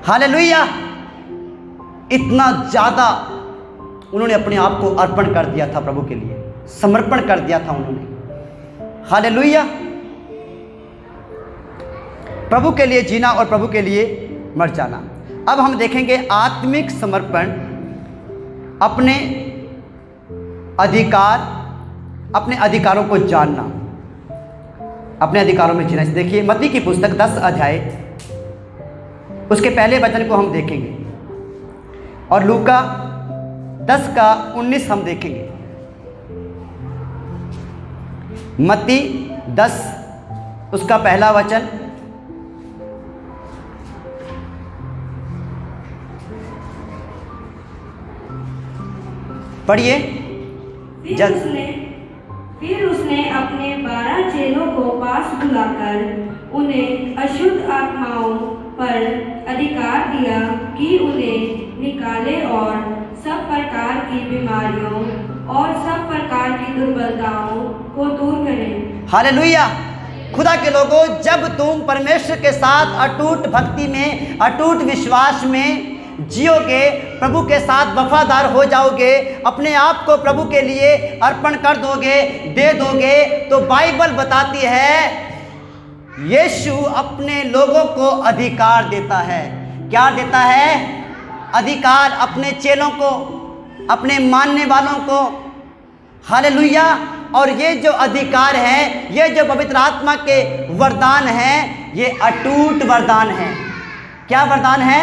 Speaker 3: हालेलुया। इतना ज़्यादा उन्होंने अपने आप को अर्पण कर दिया था प्रभु के लिए, समर्पण कर दिया था उन्होंने। हालेलुया। प्रभु के लिए जीना और प्रभु के लिए मर जाना। अब हम देखेंगे आत्मिक समर्पण, अपने अधिकार, अपने अधिकारों को जानना, अपने अधिकारों में जीना। देखिए मत्ती की पुस्तक 10 अध्याय उसके पहले वचन को हम देखेंगे और लूका 10 का 19 हम देखेंगे। मत्ती 10 उसका पहला वचन पढ़िए।
Speaker 4: फिर उसने अपने 12 चेलों को पास बुलाकर उन्हें अशुद्ध आत्माओं पर अधिकार दिया कि उन्हें निकाले और सब प्रकार की बीमारियों और सब प्रकार की दुर्बलताओं को दूर करें।
Speaker 3: हालेलुया। खुदा के लोगों, जब तुम परमेश्वर के साथ अटूट भक्ति में, अटूट विश्वास में जियोगे, प्रभु के साथ वफादार हो जाओगे, अपने आप को प्रभु के लिए अर्पण कर दोगे, दे दोगे, तो बाइबल बताती है यीशु अपने लोगों को अधिकार देता है। क्या देता है? अधिकार अपने चेलों को, अपने मानने वालों को। हालेलुया। और ये जो अधिकार है, ये जो पवित्र आत्मा के वरदान हैं, ये अटूट वरदान हैं। क्या वरदान है?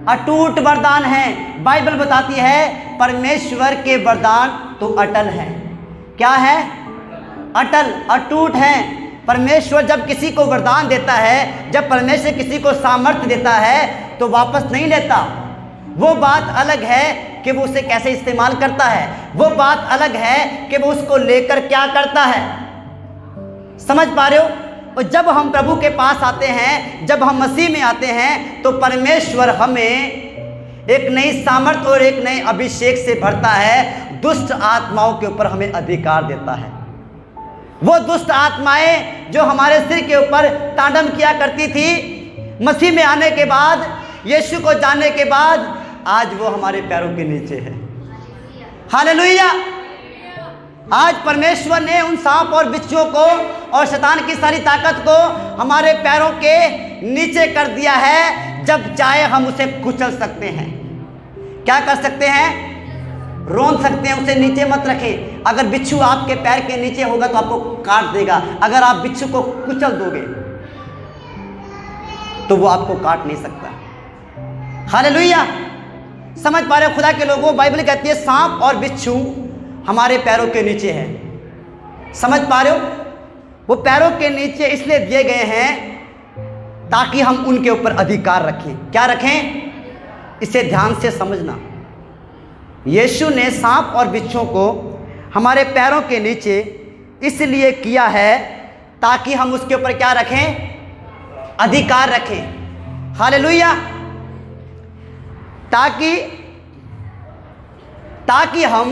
Speaker 3: अटूट वरदान है। बाइबल बताती है परमेश्वर के वरदान तो अटल हैं। क्या है? अटल, अटूट हैं। परमेश्वर जब किसी को वरदान देता है, जब परमेश्वर किसी को सामर्थ्य देता है, तो वापस नहीं लेता। वो बात अलग है कि वो उसे कैसे इस्तेमाल करता है, वो बात अलग है कि वो उसको लेकर क्या करता है। समझ पा रहे हो? और जब हम प्रभु के पास आते हैं, जब हम मसीह में आते हैं, तो परमेश्वर हमें एक नई सामर्थ्य और एक नए अभिषेक से भरता है। दुष्ट आत्माओं के ऊपर हमें अधिकार देता है। वो दुष्ट आत्माएं जो हमारे सिर के ऊपर तांडव किया करती थी, मसीह में आने के बाद, यीशु को जानने के बाद, आज वो हमारे पैरों के नीचे है। हालेलुया। आज परमेश्वर ने उन सांप और बिच्छुओं को और शैतान की सारी ताकत को हमारे पैरों के नीचे कर दिया है। जब चाहे हम उसे कुचल सकते हैं। क्या कर सकते हैं? रोन सकते हैं, उसे नीचे मत रखें। अगर बिच्छू आपके पैर के नीचे होगा तो आपको काट देगा। अगर आप बिच्छू को कुचल दोगे तो वो आपको काट नहीं सकता। हालेलुया। समझ पा रहे हो खुदा के लोगों? बाइबल कहती है सांप और बिच्छू हमारे पैरों के नीचे है। समझ पा रहे हो? वो पैरों के नीचे इसलिए दिए गए हैं ताकि हम उनके ऊपर अधिकार रखें। क्या रखें? इसे ध्यान से समझना। यीशु ने सांप और बिच्छुओं को हमारे पैरों के नीचे इसलिए किया है ताकि हम उसके ऊपर क्या रखें? अधिकार रखें। हालेलुया। ताकि हम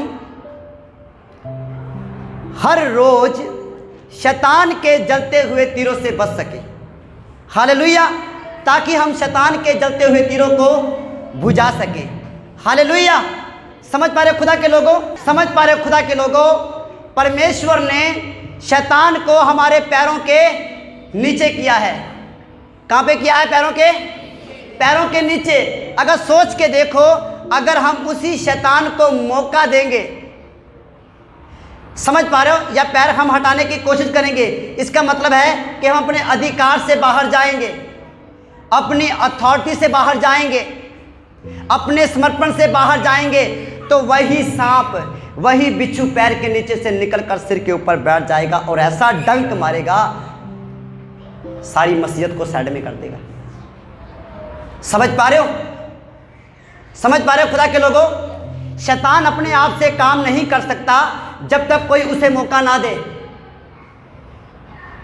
Speaker 3: हर रोज शैतान के जलते हुए तीरों से बच सके। हालेलुया। ताकि हम शैतान के जलते हुए तीरों को बुझा सकें। हालेलुया। समझ पा रहे खुदा के लोगों? समझ पा रहे खुदा के लोगों? परमेश्वर ने शैतान को हमारे पैरों के नीचे किया है। कहाँ पे किया है? पैरों के नीचे। अगर सोच के देखो, अगर हम उसी शैतान को मौका देंगे, समझ पा रहे हो, या पैर हम हटाने की कोशिश करेंगे, इसका मतलब है कि हम अपने अधिकार से बाहर जाएंगे, अपनी अथॉरिटी से बाहर जाएंगे, अपने समर्पण से बाहर जाएंगे, तो वही सांप, वही बिच्छू पैर के नीचे से निकलकर सिर के ऊपर बैठ जाएगा और ऐसा डंक मारेगा, सारी मसीहत को साइड में कर देगा। समझ पा रहे हो? समझ पा रहे हो खुदा के लोगों? शैतान अपने आप से काम नहीं कर सकता जब तक कोई उसे मौका ना दे।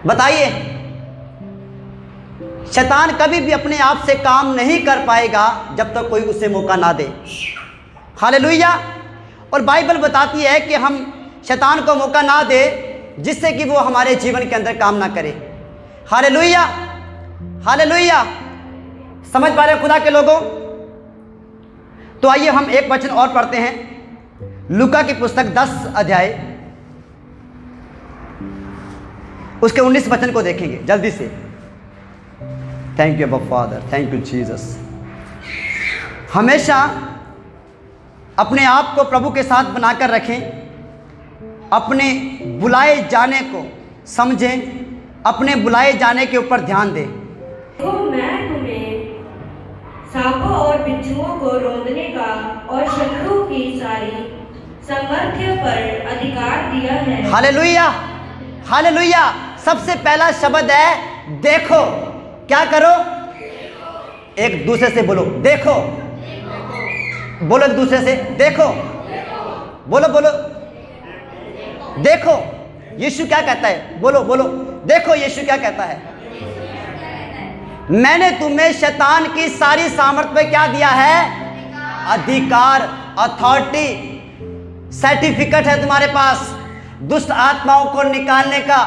Speaker 3: बताइए, शैतान कभी भी अपने आप से काम नहीं कर पाएगा जब तक कोई उसे मौका ना दे। हालेलुया। और बाइबल बताती है कि हम शैतान को मौका ना दे जिससे कि वो हमारे जीवन के अंदर काम ना करे। हालेलुया। हालेलुया। समझ पा रहे खुदा के लोगों? तो आइए हम एक वचन और पढ़ते हैं। लूका की पुस्तक 10 अध्याय उसके 19 वचन को देखेंगे जल्दी से। थैंक यू अब्बा फादर, थैंक यू जीसस। हमेशा अपने आप को प्रभु के साथ बनाकर रखें, अपने बुलाए जाने को समझें, अपने बुलाए जाने के ऊपर ध्यान दें।
Speaker 4: तो मैं तुम्हें सांपों और बिच्छुओं को रौंदने का और शत्रु की सारी सामर्थ्य पर अधिकार दिया है। हालेलुया।
Speaker 3: हालेलुया। सबसे पहला शब्द है देखो। क्या करो? एक दूसरे से बोलो देखो। बोलो एक दूसरे से देखो। बोलो बोलो, देखो यीशु क्या कहता है, बोलो बोलो, देखो यीशु क्या कहता है, मैंने तुम्हें शैतान की सारी सामर्थ्य पे क्या दिया है, अधिकार, अथॉरिटी, सर्टिफिकेट है तुम्हारे पास दुष्ट आत्माओं को निकालने का।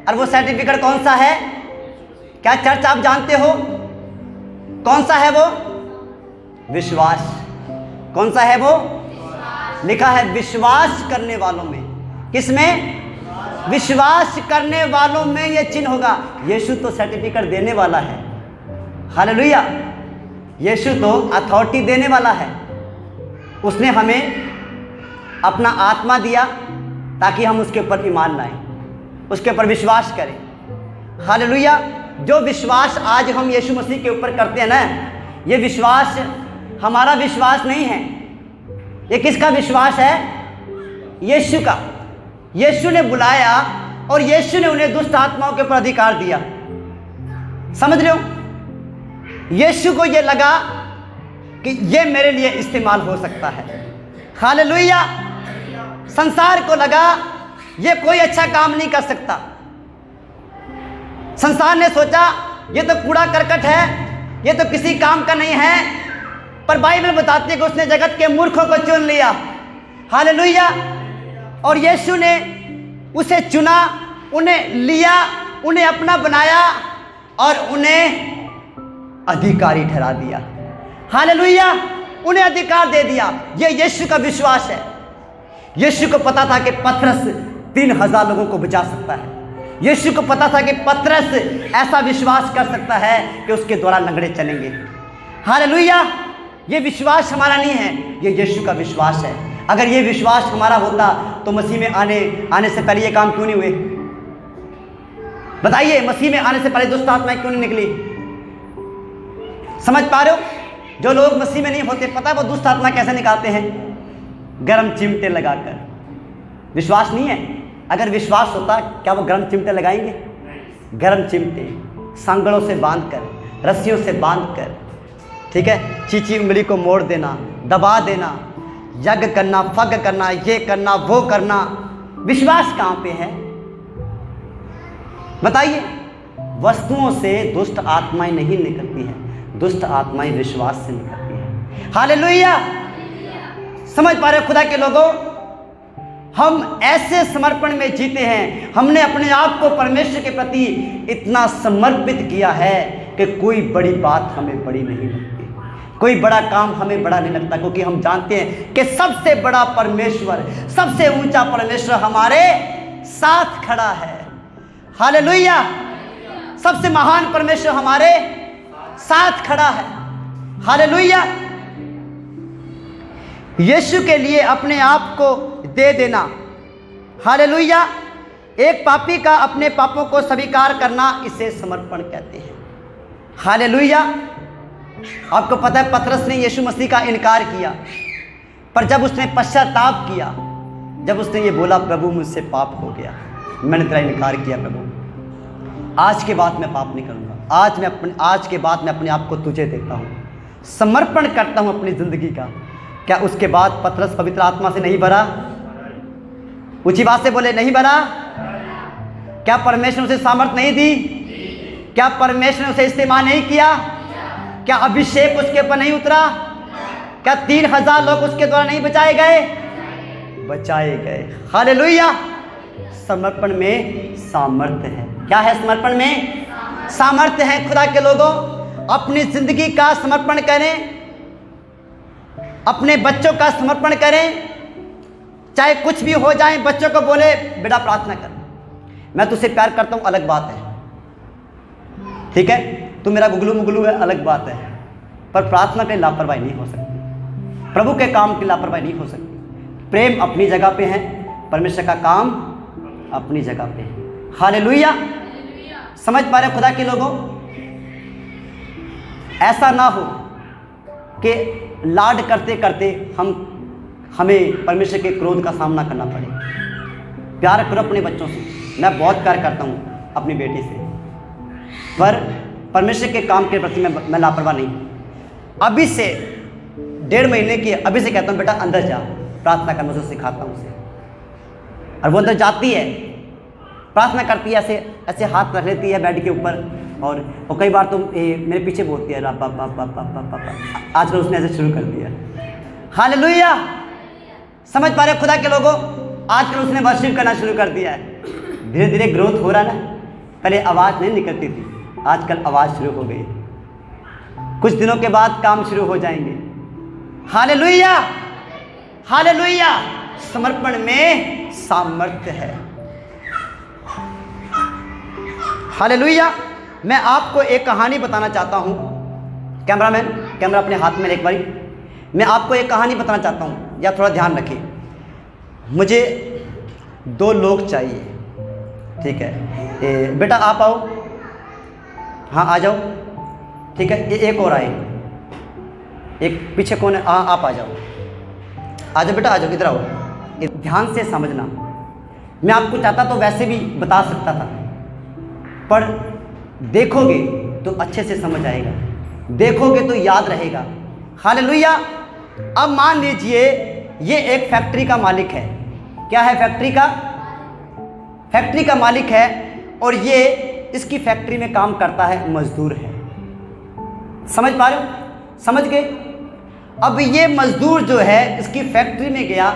Speaker 3: और वो सर्टिफिकेट कौन सा है? क्या चर्च आप जानते हो कौन सा है वो? विश्वास। कौन सा है वो? लिखा है विश्वास करने वालों में। किसमें? विश्वास करने वालों में ये चिन्ह होगा। यीशु तो सर्टिफिकेट देने वाला है, हालेलुया। यीशु तो अथॉरिटी देने वाला है। उसने हमें अपना आत्मा दिया ताकि हम उसके ऊपर ईमान लाएं, उसके ऊपर विश्वास करें, हालेलुया। जो विश्वास आज हम यीशु मसीह के ऊपर करते हैं ना, ये विश्वास हमारा विश्वास नहीं है। ये किसका विश्वास है? यीशु का। यीशु ने बुलाया और यीशु ने उन्हें दुष्ट आत्माओं के ऊपर अधिकार दिया। समझ रहे हो? यीशु को ये लगा कि ये मेरे लिए इस्तेमाल हो सकता है, हालेलुया। संसार को लगा ये कोई अच्छा काम नहीं कर सकता। संसार ने सोचा ये तो कूड़ा करकट है, ये तो किसी काम का नहीं है। पर बाइबल बताती है कि उसने जगत के मूर्खों को चुन लिया, हालेलुया। और यीशु ने उसे चुना, उन्हें लिया, उन्हें अपना बनाया और उन्हें अधिकारी ठहरा दिया, हालेलुया। उन्हें अधिकार दे दिया। ये यीशु का विश्वास है। यीशु को पता था कि पतरस 3000 लोगों को बचा सकता है। यीशु को पता था कि पतरस ऐसा विश्वास कर सकता है कि उसके द्वारा लंगड़े चलेंगे, हालेलुया। ये विश्वास हमारा नहीं है, ये यीशु का विश्वास है। अगर ये विश्वास हमारा होता तो मसीह में आने से पहले ये काम क्यों नहीं हुए? बताइए, मसीह में आने से पहले दुष्ट आत्माएं क्यों नहीं निकली? समझ पा रहे हो? जो लोग मसीह में नहीं होते, पता है वो दुष्ट आत्मा कैसे निकालते हैं? गर्म चिमटे लगाकर। विश्वास नहीं है। अगर विश्वास होता क्या वो गर्म चिमटे लगाएंगे? गर्म चिमटे सांगड़ों से बांधकर, रस्सियों से बांधकर, ठीक है, चीची उंगली को मोड़ देना, दबा देना, यज्ञ करना, फग करना, ये करना, वो करना। विश्वास कहाँ पे है? बताइए। वस्तुओं से दुष्ट आत्माएं नहीं निकलती हैं, दुष्ट आत्माएं विश्वास से निकलती हैं, हालेलुया। समझ पा रहे हो खुदा के लोगों? हम ऐसे समर्पण में जीते हैं, हमने अपने आप को परमेश्वर के प्रति इतना समर्पित किया है कि कोई बड़ी बात हमें बड़ी नहीं लगती, कोई बड़ा काम हमें बड़ा नहीं लगता, क्योंकि हम जानते हैं कि सबसे बड़ा परमेश्वर, सबसे ऊंचा परमेश्वर हमारे साथ खड़ा है, हालेलुया। सबसे महान परमेश्वर हमारे साथ खड़ा है, हालेलुया। यीशु के लिए अपने आप को दे देना, हालेलुया। एक पापी का अपने पापों को स्वीकार करना, इसे समर्पण कहते हैं, हालेलुया। आपको पता है पतरस ने यीशु मसीह का इनकार किया, पर जब उसने पश्चाताप किया, जब उसने ये बोला प्रभु मुझसे पाप हो गया, मैंने तेरा इनकार किया प्रभु, आज के बाद मैं पाप नहीं करूँगा, आज के बाद मैं अपने आप को तुझे देता हूँ, समर्पण करता हूँ अपनी ज़िंदगी का। क्या उसके बाद पतरस पवित्र आत्मा से नहीं भरा? ऊंची बात से बोले, नहीं भरा? क्या परमेश्वर ने उसे सामर्थ नहीं दी? क्या परमेश्वर ने उसे इस्तेमाल नहीं किया? क्या अभिषेक उसके ऊपर नहीं उतरा? क्या 3000 लोग उसके द्वारा नहीं बचाए गए? बचाए गए, हालेलुया। समर्पण में सामर्थ्य है। क्या है समर्पण में? सामर्थ्य है। खुदा के लोगों, अपनी जिंदगी का समर्पण करें, अपने बच्चों का समर्पण करें, चाहे कुछ भी हो जाए। बच्चों को बोले बेटा प्रार्थना कर, मैं तुझसे प्यार करता हूँ, अलग बात है, ठीक है, तू मेरा गुगलू मुगलू है, अलग बात है, पर प्रार्थना की लापरवाही नहीं हो सकती, प्रभु के काम की लापरवाही नहीं हो सकती। प्रेम अपनी जगह पे है, परमेश्वर का काम अपनी जगह पे है, हालेलुया। समझ पा रहे खुदा के लोगों? ऐसा ना हो कि लाड करते करते हमें परमेश्वर के क्रोध का सामना करना पड़े। प्यार करो अपने बच्चों से। मैं बहुत प्यार करता हूँ अपनी बेटी से, पर परमेश्वर के काम के प्रति मैं लापरवाह नहीं। अभी से 1.5 महीने की, अभी से कहता हूँ बेटा अंदर जा, प्रार्थना करना उसे सिखाता हूँ उसे। और वो अंदर जाती है, प्रार्थना करती है, ऐसे ऐसे हाथ रख लेती है बेड के ऊपर, और कई बार तो मेरे पीछे बोलती है पापा पापा पापा पापा। आजकल उसने ऐसे शुरू कर दिया। हालेलुया। समझ पा रहे खुदा के लोगों, आजकल उसने वर्शिप करना शुरू कर दिया है। धीरे धीरे ग्रोथ हो रहा है ना। पहले आवाज़ नहीं निकलती थी, आजकल आवाज़ शुरू हो गई। कुछ दिनों के बाद काम शुरू हो जाएंगे। Hallelujah, hallelujah. समर्पण में सामर्थ्य है। हालेलुया। मैं आपको एक कहानी बताना चाहता हूँ। कैमरामैन, कैमरा अपने हाथ में एक बारी। मैं आपको एक कहानी बताना चाहता हूँ, या थोड़ा ध्यान रखिए। मुझे 2 लोग चाहिए, ठीक है। बेटा आप आओ, हाँ आ जाओ, ठीक है। एक और आए, एक पीछे कौन है? हाँ आप आ जाओ, आ जाओ बेटा, आ जाओ, इधर आओ। ध्यान से समझना। मैं आपको चाहता तो वैसे भी बता सकता था, पर देखोगे तो अच्छे से समझ आएगा, देखोगे तो याद रहेगा। हालेलुया। अब मान लीजिए ये एक फैक्ट्री का मालिक है। क्या है? फैक्ट्री का, फैक्ट्री का मालिक है, और ये इसकी फैक्ट्री में काम करता है, मजदूर है। समझ पा रहे हो? समझ गए? अब ये मजदूर जो है इसकी फैक्ट्री में गया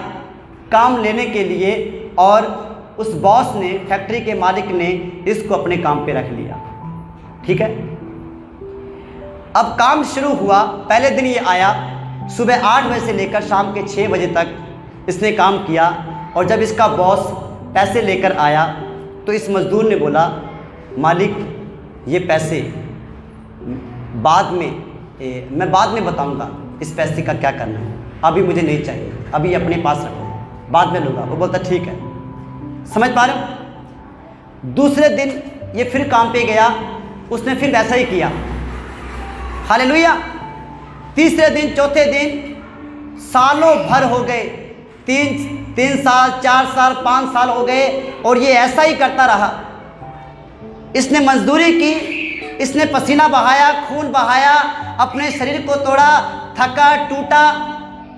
Speaker 3: काम लेने के लिए, और उस बॉस ने, फैक्ट्री के मालिक ने इसको अपने काम पे रख लिया, ठीक है। अब काम शुरू हुआ। पहले दिन ये आया, सुबह 8 बजे से लेकर शाम के 6 बजे तक इसने काम किया। और जब इसका बॉस पैसे लेकर आया तो इस मज़दूर ने बोला, मालिक ये पैसे बाद में मैं बाद में बताऊंगा इस पैसे का क्या करना है, अभी मुझे नहीं चाहिए, अभी अपने पास रखो, बाद में लूँगा। वो बोलता ठीक है। समझ पा रहे हो? दूसरे दिन ये फिर काम पे गया, उसने फिर वैसा ही किया। हालेलुया। तीसरे दिन, चौथे दिन, सालों भर हो गए, 3 साल, 4 साल, 5 साल हो गए, और ये ऐसा ही करता रहा। इसने मजदूरी की, इसने पसीना बहाया, खून बहाया, अपने शरीर को तोड़ा, थका टूटा,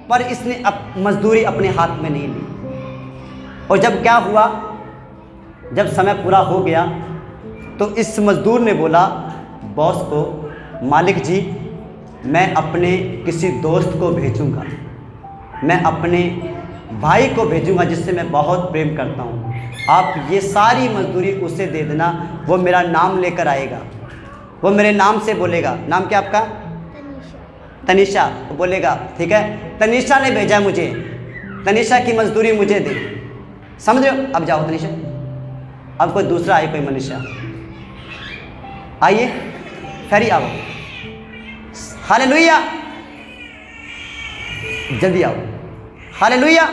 Speaker 3: पर इसने मजदूरी अपने हाथ में नहीं ली। और जब क्या हुआ, जब समय पूरा हो गया तो इस मजदूर ने बोला बॉस को, मालिक जी मैं अपने किसी दोस्त को भेजूंगा, मैं अपने भाई को भेजूंगा जिससे मैं बहुत प्रेम करता हूँ, आप ये सारी मजदूरी उसे दे देना, वो मेरा नाम लेकर आएगा, वो मेरे नाम से बोलेगा। नाम क्या आपका? तनीषा। वो बोलेगा ठीक है, तनीषा ने भेजा मुझे, तनीषा की मजदूरी मुझे दे। समझ रहे हो? अब जाओ तनीषा, अब कोई दूसरा आए, कोई मनीषा आइए, फेरी आओ। हालेलुया, जल्दी आओ। हालेलुया।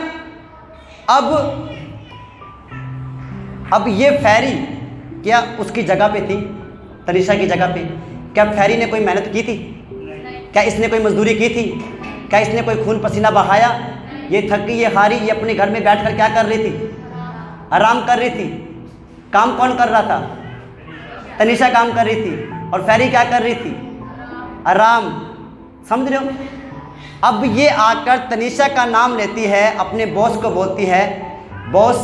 Speaker 3: अब ये फेरी क्या उसकी जगह पे थी, तनीषा की जगह पे? क्या फेरी ने कोई मेहनत की थी? क्या इसने कोई मजदूरी की थी? क्या इसने कोई खून पसीना बहाया? ये थकी, ये हारी, ये अपने घर में बैठकर क्या कर रही थी? आराम कर रही थी। काम कौन कर रहा था? तनीषा काम कर रही थी, और फेरी क्या कर रही थी? आराम। समझ रहे हो? अब ये आकर तनीषा का नाम लेती है, अपने बॉस को बोलती है, बॉस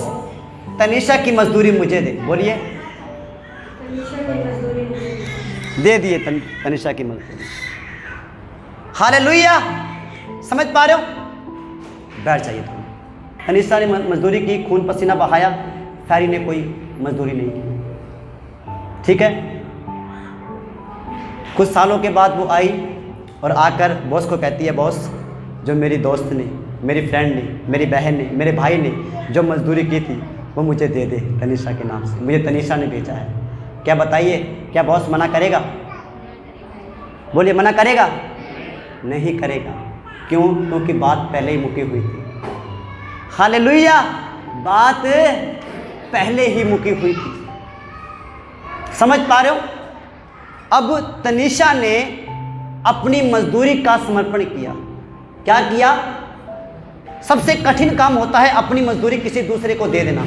Speaker 3: तनीषा की मजदूरी मुझे दे। बोलिए, दे दिए तनीषा की मजदूरी। हालेलुया। समझ पा रहे हो? बैठ जाइए तुम। तनीषा ने मजदूरी की, खून पसीना बहाया, फेरी ने कोई मजदूरी नहीं की। ठीक है। कुछ सालों के बाद वो आई और आकर बॉस को कहती है, बॉस जो मेरी दोस्त ने, मेरी फ्रेंड ने, मेरी बहन ने, मेरे भाई ने जो मजदूरी की थी वो मुझे दे दे तनीषा के नाम से, मुझे तनीषा ने भेजा है। क्या बताइए, क्या बॉस मना करेगा? बोलिए, मना करेगा? नहीं करेगा। क्यों? क्योंकि बात पहले ही मुकी हुई थी। हालेलुया। बात पहले ही मुकी हुई थी। समझ पा रहे हो? अब तनीषा ने अपनी मजदूरी का समर्पण किया। क्या किया? सबसे कठिन काम होता है अपनी मजदूरी किसी दूसरे को दे देना,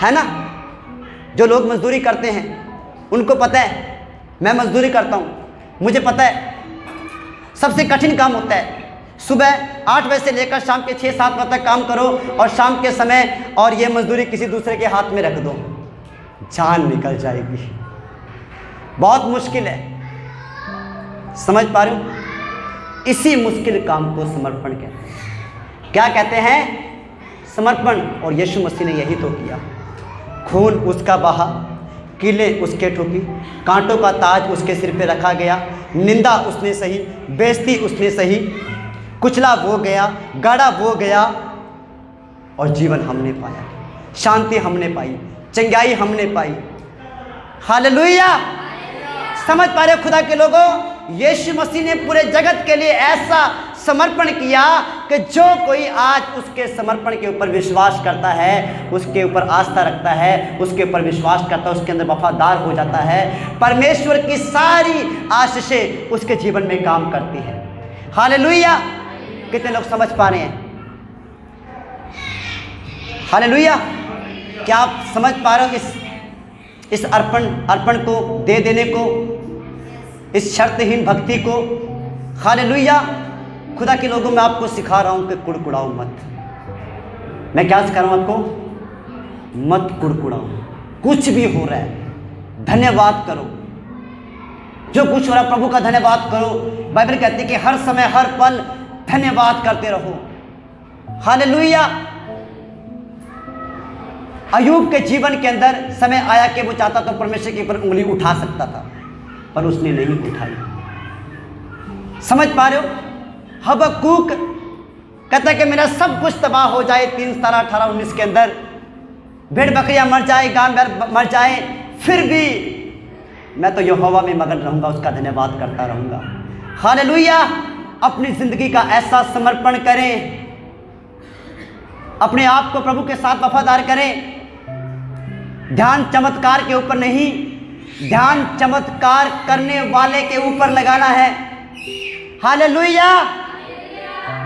Speaker 3: है ना? जो लोग मजदूरी करते हैं उनको पता है, मैं मजदूरी करता हूँ, मुझे पता है सबसे कठिन काम होता है। सुबह 8 बजे से लेकर शाम के 6-7 बजे तक काम करो और शाम के समय और ये मजदूरी किसी दूसरे के हाथ में रख दो, जान निकल जाएगी। बहुत मुश्किल है, समझ पा रहे हो? इसी मुश्किल काम को समर्पण कहते हैं। क्या कहते हैं? समर्पण। और यीशु मसीह ने यही तो किया। खून उसका बहा, कीलें उसके ठोकी, कांटों का ताज उसके सिर पे रखा गया, निंदा उसने सही, बेइज्जती उसने सही, कुचला वो गया, गाड़ा वो गया, और जीवन हमने पाया, शांति हमने पाई, चंगाई हमने पाई। हालेलुया। समझ पा रहे हो खुदा के लोगों? यीशु मसीह ने पूरे जगत के लिए ऐसा समर्पण किया कि जो कोई आज उसके समर्पण के ऊपर विश्वास करता है, उसके ऊपर आस्था रखता है, उसके ऊपर विश्वास करता है, उसके अंदर वफादार हो जाता है, परमेश्वर की सारी आशीषें उसके जीवन में काम करती हैं। हालेलुया। कितने लोग समझ पा रहे हैं? हालेलुया। क्या आप समझ पा रहे हो इस अर्पण को दे देने को, इस शर्तहीन भक्ति को? हालेलुया। खुदा के लोगों, मैं आपको सिखा रहा हूं कि कुड़कुड़ाओ मत। मैं क्या सिखा रहा हूं आपको? मत कुड़कुड़ाओ। कुछ भी हो रहा है धन्यवाद करो, जो कुछ हो रहा है प्रभु का धन्यवाद करो। बाइबल कहती है कि हर समय हर पल धन्यवाद करते रहो। हालेलुया। अय्यूब के जीवन के अंदर समय आया कि वो चाहता तो परमेश्वर के ऊपर उंगली उठा सकता था, पर उसने नहीं उठाई। समझ पा रहे हो? हबक्कूक कहता है कि मेरा सब कुछ तबाह हो जाए, 3:18-19 के अंदर भेड़ बकरियां मर जाए, गाय मर जाए, फिर भी मैं तो यहोवा में मगन रहूंगा, उसका धन्यवाद करता रहूंगा। हालेलुया। अपनी जिंदगी का ऐसा समर्पण करें, अपने आप को प्रभु के साथ वफादार करें। ध्यान चमत्कार के ऊपर नहीं, ध्यान चमत्कार करने वाले के ऊपर लगाना है। हालेलुया।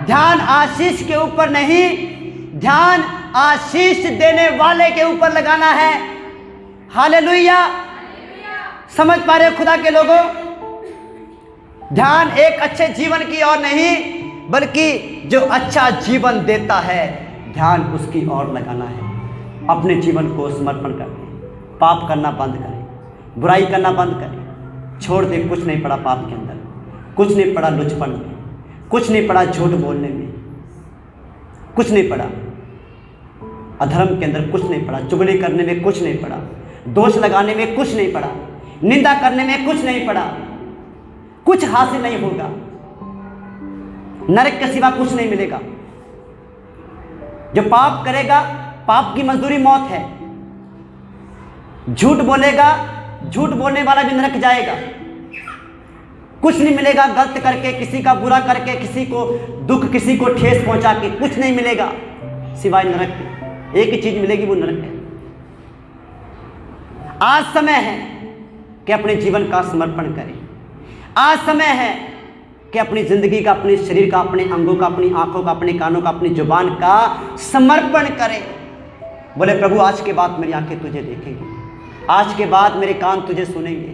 Speaker 3: ध्यान आशीष के ऊपर नहीं, ध्यान आशीष देने वाले के ऊपर लगाना है। हालेलुया। समझ पा रहे हो खुदा के लोगों? ध्यान एक अच्छे जीवन की ओर नहीं, बल्कि जो अच्छा जीवन देता है, ध्यान उसकी ओर लगाना है। अपने जीवन को समर्पण करें, पाप करना बंद करें, बुराई करना बंद करें, छोड़ दें। कुछ नहीं पड़ा पाप के अंदर, कुछ नहीं पड़ा लुचपन में, कुछ नहीं पड़ा झूठ बोलने में, कुछ नहीं पड़ा अधर्म के अंदर, कुछ नहीं पड़ा चुगली करने में, कुछ नहीं पड़ा दोष लगाने में, कुछ नहीं पड़ा निंदा करने में, कुछ नहीं पड़ा। कुछ हासिल नहीं होगा, नरक के सिवा कुछ नहीं मिलेगा। जो पाप करेगा, पाप की मजदूरी मौत है। झूठ बोलेगा, झूठ बोलने वाला भी नरक जाएगा। कुछ नहीं मिलेगा गलत करके, किसी का बुरा करके, किसी को दुख, किसी को ठेस पहुंचा के, कुछ नहीं मिलेगा सिवाय नरक के। एक ही चीज मिलेगी, वो नरक है। आज समय है कि अपने जीवन का समर्पण करें। आज समय है कि अपनी जिंदगी का, अपने शरीर का, अपने अंगों का, अपनी आंखों का, अपने कानों का, अपनी जुबान का समर्पण करें। बोले प्रभु आज के बाद मेरी आंखें तुझे देखेंगी, आज के बाद मेरे कान तुझे सुनेंगे,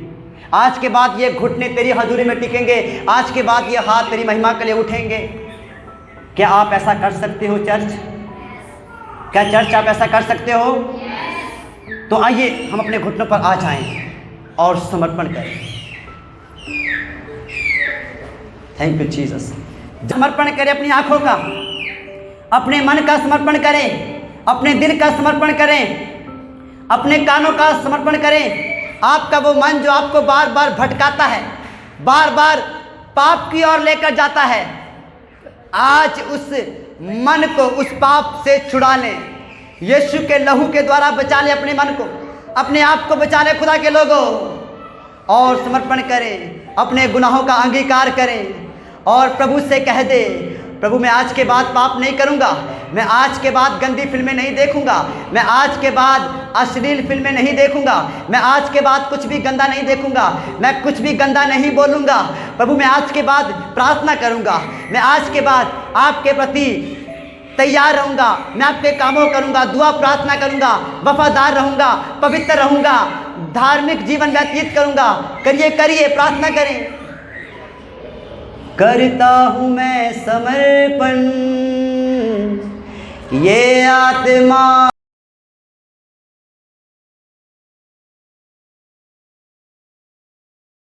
Speaker 3: आज के बाद ये घुटने तेरी हजूरी में टिकेंगे, आज के बाद ये हाथ तेरी महिमा के लिए उठेंगे। क्या आप ऐसा कर सकते हो चर्च? क्या चर्च आप ऐसा कर सकते हो? तो आइए हम अपने घुटनों पर आ जाएं और समर्पण करें। Thank you Jesus. समर्पण करें अपनी आंखों का, अपने मन का समर्पण करें, अपने दिल का समर्पण करें, अपने कानों का समर्पण करें। आपका वो मन जो आपको बार बार भटकाता है, बार बार पाप की ओर लेकर जाता है, आज उस मन को उस पाप से छुड़ा लें। यीशु के लहू के द्वारा बचा ले अपने मन को, अपने आप को बचा ले खुदा के लोगों, और समर्पण करें, अपने गुनाहों का अंगीकार करें और प्रभु से कह दे, प्रभु मैं आज के बाद पाप नहीं करूंगा, मैं आज के बाद गंदी फिल्में नहीं देखूंगा, मैं आज के बाद अश्लील फिल्में नहीं देखूंगा, मैं आज के बाद कुछ भी गंदा नहीं देखूंगा, मैं कुछ भी गंदा नहीं बोलूंगा। प्रभु मैं आज के बाद प्रार्थना करूंगा, मैं आज के बाद आपके प्रति तैयार रहूंगा, मैं आपके कामों करूंगा, दुआ प्रार्थना करूंगा, वफादार रहूंगा, पवित्र रहूंगा, धार्मिक जीवन व्यतीत करूंगा। करिए करिए, प्रार्थना करें। करता हूँ मैं समर्पण, ये आत्मा